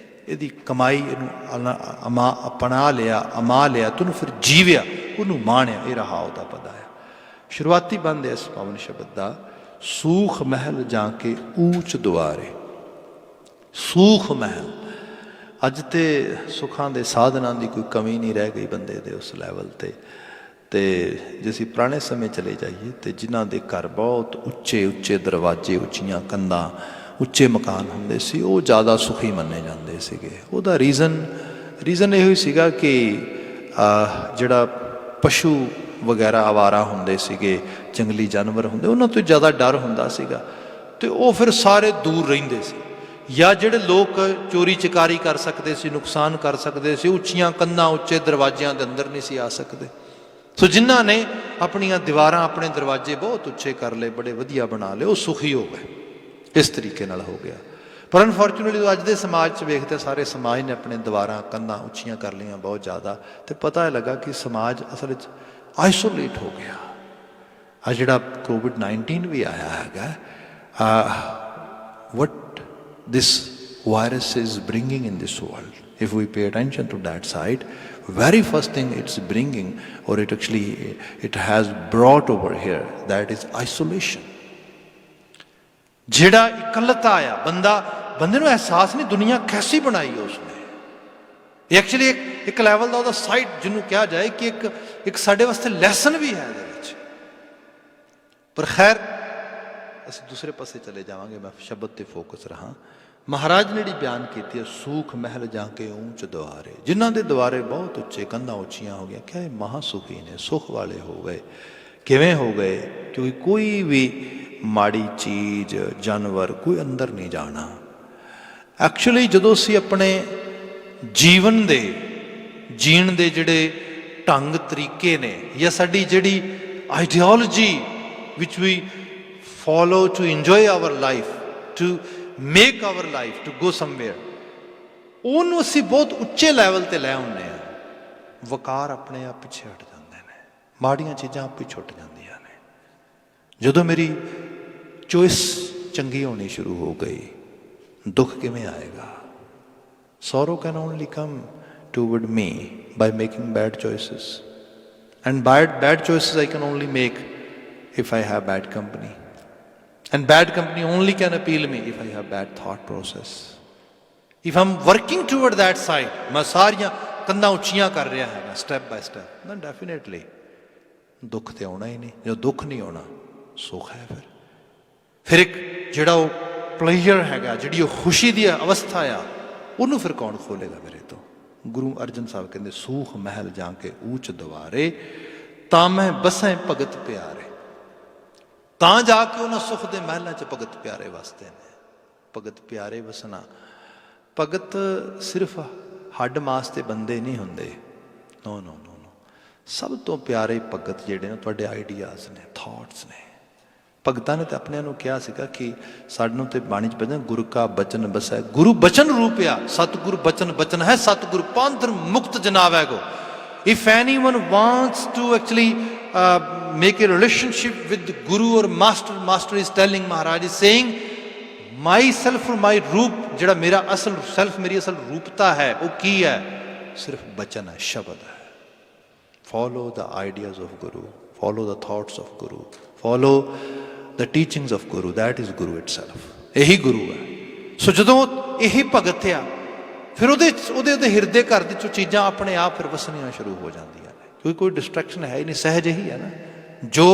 ਇਹਦੀ ਕਮਾਈ, ਇਹਨੂੰ ਅਪਣਾ ਲਿਆ, ਅਮਾ ਲਿਆ, ਤੈਨੂੰ ਫਿਰ ਜੀਵਿਆ, ਉਹਨੂੰ ਮਾਣਿਆ। ਇਹ ਰਹਾ ਉਹਦਾ ਪਤਾ ਹੈ। ਸ਼ੁਰੂਆਤੀ ਬੰਦ ਹੈ ਇਸ ਪਾਵਨ ਸ਼ਬਦ ਦਾ, ਸੂਖ ਮਹਿਲ ਜਾ ਕੇ ਊਚ ਦੁਆਰੇ। ਸੂਖ ਮਹਿਲ, ਅੱਜ ਤੇ ਸੁੱਖਾਂ ਦੇ ਸਾਧਨਾਂ ਦੀ ਕੋਈ ਕਮੀ ਨਹੀਂ ਰਹਿ ਗਈ ਬੰਦੇ ਦੇ ਉਸ ਲੈਵਲ ਤੇ। ਤੇ ਜੇ ਅਸੀਂ ਪੁਰਾਣੇ ਸਮੇਂ ਚਲੇ ਜਾਈਏ ਤੇ ਜਿਨ੍ਹਾਂ ਦੇ ਘਰ ਬਹੁਤ ਉੱਚੇ ਉੱਚੇ ਦਰਵਾਜ਼ੇ, ਉੱਚੀਆਂ ਕੰਧਾਂ, ਉੱਚੇ ਮਕਾਨ ਹੁੰਦੇ ਸੀ, ਉਹ ਜ਼ਿਆਦਾ ਸੁਖੀ ਮੰਨੇ ਜਾਂਦੇ ਸੀਗੇ। ਉਹਦਾ ਰੀਜ਼ਨ ਇਹੋ ਹੀ ਸੀਗਾ ਕਿ ਜਿਹੜਾ ਪਸ਼ੂ ਵਗੈਰਾ ਆਵਾਰਾ ਹੁੰਦੇ ਸੀਗੇ, ਜੰਗਲੀ ਜਾਨਵਰ ਹੁੰਦੇ, ਉਹਨਾਂ ਤੋਂ ਜ਼ਿਆਦਾ ਡਰ ਹੁੰਦਾ ਸੀਗਾ, ਤੇ ਉਹ ਫਿਰ ਸਾਰੇ ਦੂਰ ਰਹਿੰਦੇ ਸੀ। ਜਾਂ ਜਿਹੜੇ ਲੋਕ ਚੋਰੀ ਚਕਾਰੀ ਕਰ ਸਕਦੇ ਸੀ, ਨੁਕਸਾਨ ਕਰ ਸਕਦੇ ਸੀ, ਉੱਚੀਆਂ ਕੰਧਾਂ, ਉੱਚੇ ਦਰਵਾਜ਼ਿਆਂ ਦੇ ਅੰਦਰ ਨਹੀਂ ਸੀ ਆ ਸਕਦੇ। ਸੋ ਜਿਨ੍ਹਾਂ ਨੇ ਆਪਣੀਆਂ ਦੀਵਾਰਾਂ, ਆਪਣੇ ਦਰਵਾਜ਼ੇ ਬਹੁਤ ਉੱਚੇ ਕਰ ਲਏ, ਬੜੇ ਵਧੀਆ ਬਣਾ ਲਏ, ਉਹ ਸੁਖੀ ਹੋ ਗਏ। ਇਸ ਤਰੀਕੇ ਨਾਲ ਹੋ ਗਿਆ। ਪਰ ਅਨਫੋਰਚੂਨੇਟਲੀ ਅੱਜ ਦੇ ਸਮਾਜ 'ਚ ਵੇਖਦੇ, ਸਾਰੇ ਸਮਾਜ ਨੇ ਆਪਣੇ ਦੀਵਾਰਾਂ, ਕੰਧਾਂ ਉੱਚੀਆਂ ਕਰ ਲਈਆਂ ਬਹੁਤ ਜ਼ਿਆਦਾ, ਤੇ ਪਤਾ ਲੱਗਾ ਕਿ ਸਮਾਜ ਅਸਲ 'ਚ ਆਈਸੋਲੇਟ ਹੋ ਗਿਆ। ਆ ਜਿਹੜਾ COVID-19 ਵੀ ਆਇਆ ਹੈਗਾ, what this virus is bringing in this world, if we pay attention to that side, very first thing it's bringing, or it has brought over here, that is isolation. ਜਿਹੜਾ ਇਕੱਲਤਾ ਆਇਆ, ਬੰਦੇ ਨੂੰ ਅਹਿਸਾਸ ਨਹੀਂ ਦੁਨੀਆ ਕੈਸੀ ਬਣਾਈ ਉਸਨੇ। ਇਹ ਐਕਚੁਅਲੀ ਇੱਕ ਲੈਵਲ ਦਾ ਉਹਦਾ ਸਾਈਡ ਜਿਹਨੂੰ ਕਿਹਾ ਜਾਏ ਕਿ ਇੱਕ ਸਾਡੇ ਵਾਸਤੇ ਲੈਸਨ ਵੀ ਹੈ ਇਹਦੇ ਵਿੱਚ। ਪਰ ਖੈਰ ਅਸੀਂ ਦੂਸਰੇ ਪਾਸੇ ਚਲੇ ਜਾਵਾਂਗੇ, ਮੈਂ ਸ਼ਬਦ ਤੇ ਫੋਕਸ ਰਹਾ। ਮਹਾਰਾਜ ਨੇ ਜਿਹੜੀ ਬਿਆਨ ਕੀਤੀ ਹੈ, ਸੂਖ ਮਹਿਲ ਜਾ ਕੇ ਊਂਚ ਦੁਆਰੇ, ਜਿਨ੍ਹਾਂ ਦੇ ਦੁਆਰੇ ਬਹੁਤ ਉੱਚੇ, ਕੰਧਾਂ ਉੱਚੀਆਂ ਹੋ ਗਈਆਂ, ਕਿਆ ਇਹ ਮਹਾ ਸੁਖੀ ਨੇ, ਸੁਖ ਵਾਲੇ ਹੋ ਗਏ। ਕਿਵੇਂ ਹੋ ਗਏ? ਕਿਉਂਕਿ ਕੋਈ ਵੀ ਮਾੜੀ ਚੀਜ਼, ਜਾਨਵਰ, ਕੋਈ ਅੰਦਰ ਨਹੀਂ ਜਾਣਾ। ਐਕਚੁਅਲੀ ਜਦੋਂ ਅਸੀਂ ਆਪਣੇ ਜੀਵਨ ਦੇ ਜੀਣ ਦੇ ਜਿਹੜੇ ਢੰਗ ਤਰੀਕੇ ਨੇ, ਜਾਂ ਸਾਡੀ ਜਿਹੜੀ ਆਈਡੀਓਲੋਜੀ ਵਿਚ ਵੀ follow to enjoy our life, to make our life, to go somewhere, ਉਹਨੂੰ ਅਸੀਂ ਬਹੁਤ ਉੱਚੇ ਲੈਵਲ ਤੇ ਲੈ ਆਉਂਦੇ ਹਾਂ। ਵਕਾਰ ਆਪਣੇ ਆਪ ਪਿੱਛੇ ਹਟ ਜਾਂਦੇ ਨੇ, ਮਾੜੀਆਂ ਚੀਜ਼ਾਂ ਆਪੇ ਛੁੱਟ ਜਾਂਦੀਆਂ ਨੇ। ਜਦੋਂ ਮੇਰੀ ਚੋਇਸ ਚੰਗੀ ਹੋਣੀ ਸ਼ੁਰੂ ਹੋ ਗਈ, ਦੁੱਖ ਕਿਵੇਂ ਆਏਗਾ? sorrow can only come toward me by making bad choices, and bad choices I can only make if I have bad company, and bad company only can appeal me if I have bad thought process. If I'm working toward that side, मैं सारियां कंधां उच्चियां कर रहा है step by step, then definitely दुख तो आना ही नहीं। जो दुख नहीं आना, सुख है। फिर एक जिहड़ा वो प्लेजर हैगा, जिहड़ी वो खुशी दी अवस्था आ, ਉਹਨੂੰ ਫਿਰ ਕੌਣ ਖੋਲੇਗਾ ਮੇਰੇ ਤੋਂ? ਗੁਰੂ ਅਰਜਨ ਸਾਹਿਬ ਕਹਿੰਦੇ, ਸੂਖ ਮਹਿਲ ਜਾ ਕੇ ਊਚ ਦੁਆਰੇ, ਤਾਂ ਮੈਂ ਬਸਾਂ ਭਗਤ ਪਿਆਰੇ। ਤਾਂ ਜਾ ਕੇ ਉਹਨਾਂ ਸੁਖ ਦੇ ਮਹਿਲਾਂ 'ਚ ਭਗਤ ਪਿਆਰੇ ਵਸਦੇ ਨੇ। ਭਗਤ ਪਿਆਰੇ ਵਸਣਾ, ਭਗਤ ਸਿਰਫ ਹੱਡ ਮਾਸ ਤੇ ਬੰਦੇ ਨਹੀਂ ਹੁੰਦੇ। ਨੋ ਨੋ ਨੋ ਨੋ, ਸਭ ਤੋਂ ਪਿਆਰੇ ਭਗਤ ਜਿਹੜੇ ਨੇ ਤੁਹਾਡੇ ਆਈਡੀਆਜ਼ ਨੇ, ਥਾਟਸ ਨੇ। ਭਗਤਾਂ ਨੇ ਤਾਂ ਆਪਣਿਆਂ ਨੂੰ ਕਿਹਾ ਸੀਗਾ ਕਿ ਸਾਨੂੰ ਤੇ ਬਾਣੀ 'ਚ ਪੜ੍ਹਦੇ, ਗੁਰੂ ਕਾ ਬਚਨ ਬਸੈ, ਗੁਰੂ ਬਚਨ ਰੂਪਿਆ, ਸਤਿਗੁਰ ਬਚਨ ਬਚਨ ਹੈ, ਸਤਿਗੁਰ ਪਾਂਧਰ ਮੁਕਤ ਜਨਾਵੈ ਗੋ। If anyone wants to actually make a relationship with Guru or Master is telling, Maharaj is saying, myself or my roop, ਜਿਹੜਾ ਮੇਰਾ ਅਸਲ ਸੈਲਫ, ਮੇਰੀ ਅਸਲ ਰੂਪਤਾ ਹੈ, ਉਹ ਕੀ ਹੈ? ਸਿਰਫ ਬਚਨ ਹੈ, ਸ਼ਬਦ ਹੈ। Follow the ideas of Guru, follow the thoughts of Guru, follow the teachings of Guru, that is Guru itself. ਇਹੀ ਗੁਰੂ ਹੈ। ਸੋ ਜਦੋਂ ਇਹੀ ਭਗਤ ਆ, ਫਿਰ ਉਹਦੇ ਹਿਰਦੇ ਘਰ ਦੇ ਚੋਂ ਚੀਜ਼ਾਂ ਆਪਣੇ ਆਪ ਫਿਰ ਵਸਣੀਆਂ ਸ਼ੁਰੂ ਹੋ ਜਾਂਦੀਆਂ ਨੇ, ਕਿਉਂਕਿ ਕੋਈ ਡਿਸਟਰੈਕਸ਼ਨ ਹੈ ਹੀ ਨਹੀਂ। ਸਹਿਜ ਇਹੀ ਹੈ ਨਾ, ਜੋ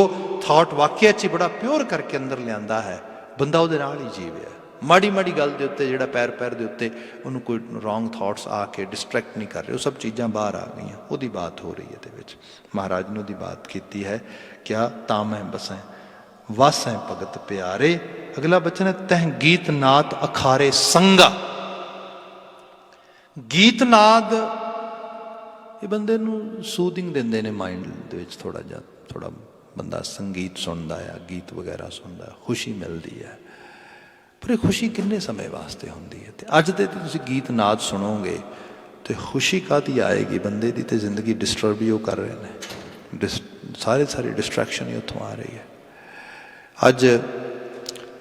ਥਾਟ ਵਾਕਿਆ 'ਚ ਬੜਾ ਪਿਓਰ ਕਰਕੇ ਅੰਦਰ ਲਿਆਂਦਾ ਹੈ, ਬੰਦਾ ਉਹਦੇ ਨਾਲ ਹੀ ਜੀਵਿਆ। ਮਾੜੀ ਮਾੜੀ ਗੱਲ ਦੇ ਉੱਤੇ, ਜਿਹੜਾ ਪੈਰ ਦੇ ਉੱਤੇ ਉਹਨੂੰ ਕੋਈ ਰੋਂਗ ਥਾਟਸ ਆ ਕੇ ਡਿਸਟਰੈਕਟ ਨਹੀਂ ਕਰ ਰਹੇ, ਉਹ ਸਭ ਚੀਜ਼ਾਂ ਬਾਹਰ ਆ ਗਈਆਂ। ਉਹਦੀ ਬਾਤ ਹੋ ਰਹੀ ਹੈ ਇਹਦੇ ਵਿੱਚ। ਮਹਾਰਾਜ ਨੇ ਉਹਦੀ ਬਾਤ ਕੀਤੀ ਹੈ, ਕਿਆ ਤਾਂ ਮੈਂ ਬਸੈਂ ਵਸ ਹੈ ਭਗਤ ਪਿਆਰੇ। ਅਗਲਾ ਬਚਨ ਹੈ, ਤਹਿ ਗੀਤ ਨਾਦ ਅਖਾਰੇ ਸੰਗਾ। ਗੀਤ ਨਾਦ ਇਹ ਬੰਦੇ ਨੂੰ ਸੂਦਿੰਗ ਦਿੰਦੇ ਨੇ ਮਾਈਂਡ ਦੇ ਵਿੱਚ। ਥੋੜਾ ਬੰਦਾ ਸੰਗੀਤ ਸੁਣਦਾ ਆ, ਗੀਤ ਵਗੈਰਾ ਸੁਣਦਾ, ਖੁਸ਼ੀ ਮਿਲਦੀ ਹੈ। ਪਰ ਇਹ ਖੁਸ਼ੀ ਕਿੰਨੇ ਸਮੇਂ ਵਾਸਤੇ ਹੁੰਦੀ ਹੈ? ਤੇ ਅੱਜ ਦੇ ਤੁਸੀਂ ਗੀਤ ਨਾਦ ਸੁਣੋਗੇ ਤੇ ਖੁਸ਼ੀ ਕਾਹਦੀ ਆਏਗੀ? ਬੰਦੇ ਦੀ ਤੇ ਜ਼ਿੰਦਗੀ ਡਿਸਟਰਬ ਹੀ ਉਹ ਕਰ ਰਹੇ ਨੇ। ਸਾਰੀ ਡਿਸਟਰੈਕਸ਼ਨ ਹੀ ਉੱਥੋਂ ਆ ਰਹੀ ਹੈ। ਅੱਜ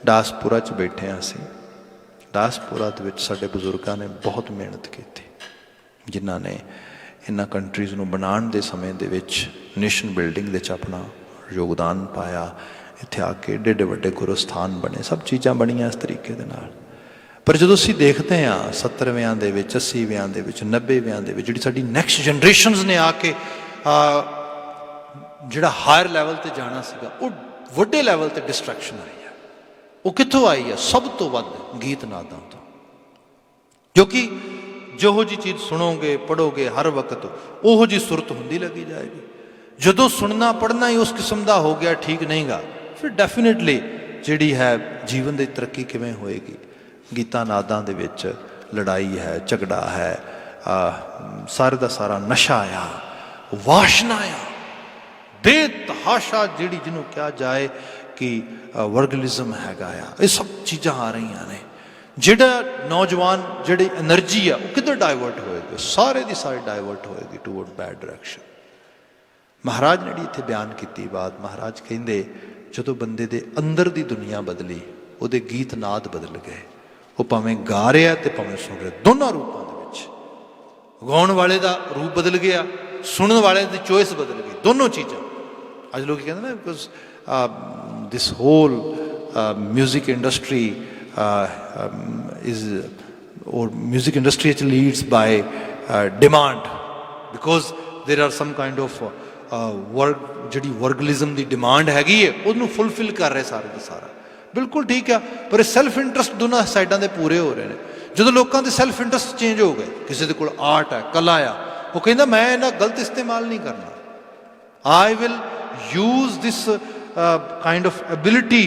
ਡਾਸਪੁਰਾ 'ਚ ਬੈਠੇ ਹਾਂ ਅਸੀਂ। ਡਾਸਪੁਰਾ ਦੇ ਵਿੱਚ ਸਾਡੇ ਬਜ਼ੁਰਗਾਂ ਨੇ ਬਹੁਤ ਮਿਹਨਤ ਕੀਤੀ, ਜਿਨ੍ਹਾਂ ਨੇ ਇਹਨਾਂ ਕੰਟਰੀਜ਼ ਨੂੰ ਬਣਾਉਣ ਦੇ ਸਮੇਂ ਦੇ ਵਿੱਚ ਨੇਸ਼ਨ ਬਿਲਡਿੰਗ ਦੇ 'ਚ ਆਪਣਾ ਯੋਗਦਾਨ ਪਾਇਆ। ਇੱਥੇ ਆ ਕੇ ਏਡੇ ਵੱਡੇ ਗੁਰਸਥਾਨ ਬਣੇ, ਸਭ ਚੀਜ਼ਾਂ ਬਣੀਆਂ ਇਸ ਤਰੀਕੇ ਦੇ ਨਾਲ। ਪਰ ਜਦੋਂ ਅਸੀਂ ਦੇਖਦੇ ਹਾਂ 70ਵਿਆਂ ਦੇ ਵਿੱਚ, 80ਵਿਆਂ ਦੇ ਵਿੱਚ, 90ਵਿਆਂ ਦੇ ਵਿੱਚ, ਜਿਹੜੀ ਸਾਡੀ ਨੈਕਸਟ ਜਨਰੇਸ਼ਨਸ ਨੇ ਆ ਕੇ ਜਿਹੜਾ ਹਾਇਰ ਲੈਵਲ 'ਤੇ ਜਾਣਾ ਸੀਗਾ, ਉਹ ਵੱਡੇ ਲੈਵਲ 'ਤੇ ਡਿਸਟਰੈਕਸ਼ਨ ਆਈ ਹੈ। ਉਹ ਕਿੱਥੋਂ ਆਈ ਹੈ? ਸਭ ਤੋਂ ਵੱਧ ਗੀਤ ਨਾਦਾਂ ਤੋਂ। ਜੋ ਕਿ ਜਿਹੋ ਜਿਹੀ ਚੀਜ਼ ਸੁਣੋਗੇ, ਪੜ੍ਹੋਗੇ, ਹਰ ਵਕਤ ਉਹੋ ਜਿਹੀ ਸੁਰਤ ਹੁੰਦੀ ਲੱਗੀ ਜਾਏਗੀ। ਜਦੋਂ ਸੁਣਨਾ ਪੜ੍ਹਨਾ ਹੀ ਉਸ ਕਿਸਮ ਦਾ ਹੋ ਗਿਆ, ਠੀਕ ਨਹੀਂ ਗਾ, ਫਿਰ ਡੈਫੀਨੇਟਲੀ ਜਿਹੜੀ ਹੈ ਜੀਵਨ ਦੀ ਤਰੱਕੀ ਕਿਵੇਂ ਹੋਏਗੀ? ਗੀਤਾਂ ਨਾਦਾਂ ਦੇ ਵਿੱਚ ਲੜਾਈ ਹੈ, ਝਗੜਾ ਹੈ, ਸਾਰੇ ਦਾ ਸਾਰਾ ਨਸ਼ਾ ਆ, ਵਾਸ਼ਨਾ ਆ, ਬੇਤਹਾਸ਼ਾ ਜਿਹੜੀ ਜਿਹਨੂੰ ਕਿਹਾ ਜਾਏ ਕਿ ਵਰਗਲਿਜ਼ਮ ਹੈਗਾ ਆ। ਇਹ ਸਭ ਚੀਜ਼ਾਂ ਆ ਰਹੀਆਂ ਨੇ। ਜਿਹੜਾ ਨੌਜਵਾਨ ਜਿਹੜੀ ਐਨਰਜੀ ਆ, ਉਹ ਕਿੱਧਰ ਡਾਇਵਰਟ ਹੋਏਗੀ? ਸਾਰੇ ਦੀ ਸਾਰੀ ਡਾਇਵਰਟ ਹੋਏਗੀ ਟੂਵਰਡ ਬੈਡ ਡਾਇਰੈਕਸ਼ਨ। ਮਹਾਰਾਜ ਨੇ ਜਿਹੜੀ ਇੱਥੇ ਬਿਆਨ ਕੀਤੀ ਬਾਤ, ਮਹਾਰਾਜ ਕਹਿੰਦੇ ਜਦੋਂ ਬੰਦੇ ਦੇ ਅੰਦਰ ਦੀ ਦੁਨੀਆ ਬਦਲੀ, ਉਹਦੇ ਗੀਤ ਨਾਦ ਬਦਲ ਗਏ। ਉਹ ਭਾਵੇਂ ਗਾ ਰਿਹਾ ਤੇ ਭਾਵੇਂ ਸੁਣ ਰਿਹਾ, ਦੋਨਾਂ ਰੂਪਾਂ ਦੇ ਵਿੱਚ ਗਾਉਣ ਵਾਲੇ ਦਾ ਰੂਪ ਬਦਲ ਗਿਆ, ਸੁਣਨ ਵਾਲੇ ਦੀ ਚੋਇਸ ਬਦਲ ਗਈ, ਦੋਨੋਂ ਚੀਜ਼ਾਂ। ਅੱਜ ਲੋਕ ਕਹਿੰਦੇ ਨਾ because this whole music industry is ਔਰ ਮਿਊਜ਼ਿਕ ਇੰਡਸਟਰੀ ਚ leads by demand, because there are some kind of ਜਿਹੜੀ ਵਰਗਲਿਜ਼ਮ ਦੀ ਡਿਮਾਂਡ ਹੈਗੀ ਹੈ ਉਹਨੂੰ ਫੁੱਲਫਿਲ ਕਰ ਰਹੇ ਸਾਰੇ ਦਾ ਸਾਰਾ। ਬਿਲਕੁਲ ਠੀਕ ਆ, ਪਰ ਇਹ ਸੈਲਫ ਇੰਟਰਸਟ ਦੋਨਾਂ ਸਾਈਡਾਂ ਦੇ ਪੂਰੇ ਹੋ ਰਹੇ ਨੇ। ਜਦੋਂ ਲੋਕਾਂ ਦੇ ਸੈਲਫ ਇੰਟਰਸਟ ਚੇਂਜ ਹੋ ਗਏ, ਕਿਸੇ ਦੇ ਕੋਲ ਆਰਟ ਹੈ, ਕਲਾ ਆ, ਉਹ ਕਹਿੰਦਾ ਮੈਂ ਇਹਦਾ ਗਲਤ ਇਸਤੇਮਾਲ ਨਹੀਂ ਕਰਨਾ, I will use this kind of ability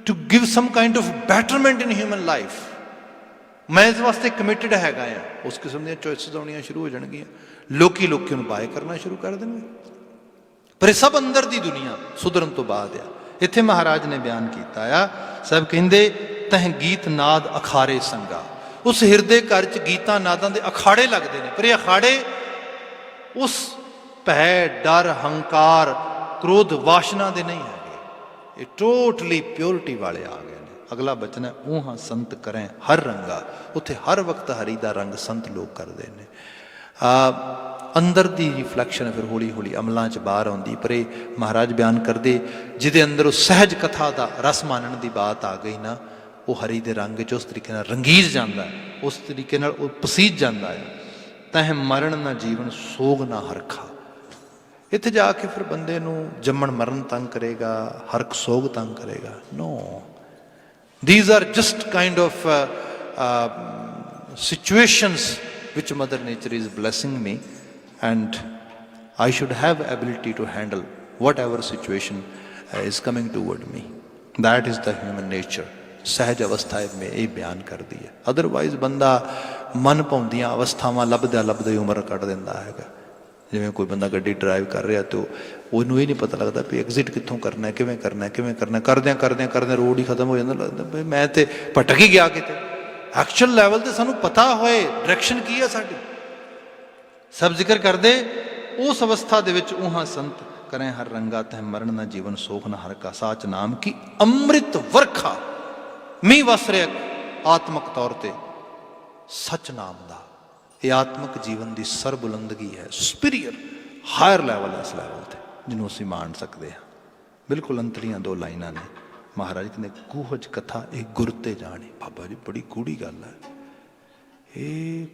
to give some kind of betterment in human life, ਮੈਂ ਇਸ ਵਾਸਤੇ ਕਮਿਟਡ ਹੈਗਾ ਆ। ਉਸ ਕਿਸਮ ਦੀਆਂ ਚੋਇਸਿਸ ਆਉਣੀਆਂ ਸ਼ੁਰੂ ਹੋ ਜਾਣਗੀਆਂ, ਲੋਕੀ ਉਹਨੂੰ ਬਾਏ ਕਰਨਾ ਸ਼ੁਰੂ ਕਰ ਦੇਣਗੇ। ਪਰ ਇਹ ਸਭ ਅੰਦਰ ਦੀ ਦੁਨੀਆ ਸੁਧਰਨ ਤੋਂ ਬਾਅਦ ਆ। ਇੱਥੇ ਮਹਾਰਾਜ ਨੇ ਬਿਆਨ ਕੀਤਾ ਆ, ਸਭ ਕਹਿੰਦੇ ਤਹ ਗੀਤ ਨਾਦ ਅਖਾੜੇ ਸੰਗਾ, ਉਸ ਹਿਰਦੇ ਘਰ 'ਚ ਗੀਤਾਂ ਨਾਦਾਂ ਦੇ ਅਖਾੜੇ ਲੱਗਦੇ ਨੇ, ਪਰ ਇਹ ਅਖਾੜੇ ਉਸ ਭੈ ਡਰ ਹੰਕਾਰ ਕ੍ਰੋਧ ਵਾਸ਼ਨਾ ਦੇ ਨਹੀਂ ਹੈਗੇ, ਇਹ ਟੋਟਲੀ ਪਿਓਰਿਟੀ ਵਾਲੇ ਆ ਗਏ ਨੇ। ਅਗਲਾ ਬਚਨ ਹੈ ਊਹਾਂ ਸੰਤ ਕਰੈ ਹਰ ਰੰਗਾ, ਉੱਥੇ ਹਰ ਵਕਤ ਹਰੀ ਦਾ ਰੰਗ ਸੰਤ ਲੋਕ ਕਰਦੇ ਨੇ। ਅੰਦਰ ਦੀ ਰਿਫਲੈਕਸ਼ਨ ਫਿਰ ਹੌਲੀ ਹੌਲੀ ਅਮਲਾਂ 'ਚ ਬਾਹਰ ਆਉਂਦੀ। ਪਰ ਇਹ ਮਹਾਰਾਜ ਬਿਆਨ ਕਰਦੇ ਜਿਹਦੇ ਅੰਦਰ ਉਹ ਸਹਿਜ ਕਥਾ ਦਾ ਰਸ ਮਾਨਣ ਦੀ ਬਾਤ ਆ ਗਈ ਨਾ, ਉਹ ਹਰੀ ਦੇ ਰੰਗ 'ਚ ਉਸ ਤਰੀਕੇ ਨਾਲ ਰੰਗੀਜ ਜਾਂਦਾ, ਉਸ ਤਰੀਕੇ ਨਾਲ ਉਹ ਪਸੀਜ ਜਾਂਦਾ ਹੈ। ਤਹਿ ਮਰਨ ਨਾ ਜੀਵਨ ਸੋਗ ਨਾ ਹਰਖਾ, ਇੱਥੇ ਜਾ ਕੇ ਫਿਰ ਬੰਦੇ ਨੂੰ ਜੰਮਣ ਮਰਨ ਤੰਗ ਕਰੇਗਾ, ਹਰਕ ਸੋਗ ਤੰਗ ਕਰੇਗਾ। ਨੋ, these are just kind of situations which Mother Nature is blessing me, and I should have ability to handle whatever situation is coming toward me. That is the human nature. ਸਹਿਜ ਅਵਸਥਾ में ਇਹ ਬਿਆਨ ਕਰਦੀ ਹੈ। ਅਦਰਵਾਈਜ਼ ਬੰਦਾ ਮਨ ਭਾਉਂਦੀਆਂ ਅਵਸਥਾਵਾਂ ਲੱਭਦਿਆਂ ਲੱਭਦੇ ਉਮਰ ਕੱਢ ਦਿੰਦਾ ਹੈਗਾ। ਜਿਵੇਂ ਕੋਈ ਬੰਦਾ ਗੱਡੀ ਡਰਾਈਵ ਕਰ ਰਿਹਾ ਤੇ ਉਹਨੂੰ ਇਹ ਨਹੀਂ ਪਤਾ ਲੱਗਦਾ ਵੀ ਐਗਜ਼ਿਟ ਕਿੱਥੋਂ ਕਰਨਾ, ਕਿਵੇਂ ਕਰਨਾ, ਕਰਦਿਆਂ ਕਰਦਿਆਂ ਰੋਡ ਹੀ ਖਤਮ ਹੋ ਜਾਂਦਾ। ਲੱਗਦਾ ਵੀ ਮੈਂ ਤੇ ਭਟਕ ਹੀ ਗਿਆ ਕਿਤੇ। ਐਕਚੁਅਲ ਲੈਵਲ ਤੇ ਸਾਨੂੰ ਪਤਾ ਹੋਏ ਡਾਇਰੈਕਸ਼ਨ ਕੀ ਹੈ ਸਾਡੀ। ਸਭ ਜ਼ਿਕਰ ਕਰਦੇ ਉਸ ਅਵਸਥਾ ਦੇ ਵਿੱਚ ਊਹਾਂ ਸੰਤ ਕਰੇ ਹਰ ਰੰਗਾ, ਤਹਿ ਮਰਨ ਨਾ ਜੀਵਨ ਸੋਖ ਨਾ ਹਰ ਕਾ, ਸਾਚ ਨਾਮ ਕੀ ਅੰਮ੍ਰਿਤ ਵਰਖਾ, ਮੀਂਹ ਵਸ ਰਿਹਾ ਆਤਮਕ ਤੌਰ ਤੇ ਸੱਚ ਨਾਮ ਦਾ। ਇਹ ਆਤਮਕ ਜੀਵਨ ਦੀ ਸਰਬੁਲੰਦਗੀ ਹੈ, ਸੁਪੀਰੀਅਰ ਹਾਇਰ ਲੈਵਲ ਹੈ ਇਸ ਲੈਵਲ ਤੇ ਜਿਹਨੂੰ ਅਸੀਂ ਮਾਣ ਸਕਦੇ ਹਾਂ। ਬਿਲਕੁਲ ਅੰਤਲੀਆਂ ਦੋ ਲਾਈਨਾਂ ਨੇ। ਮਹਾਰਾਜ ਕਹਿੰਦੇ ਗੂਹਜ ਕਥਾ ਇਹ ਗੁਰ ਤੇ ਜਾਣੇ। ਬਾਬਾ ਜੀ ਬੜੀ ਗੂੜੀ ਗੱਲ ਹੈ ਇਹ।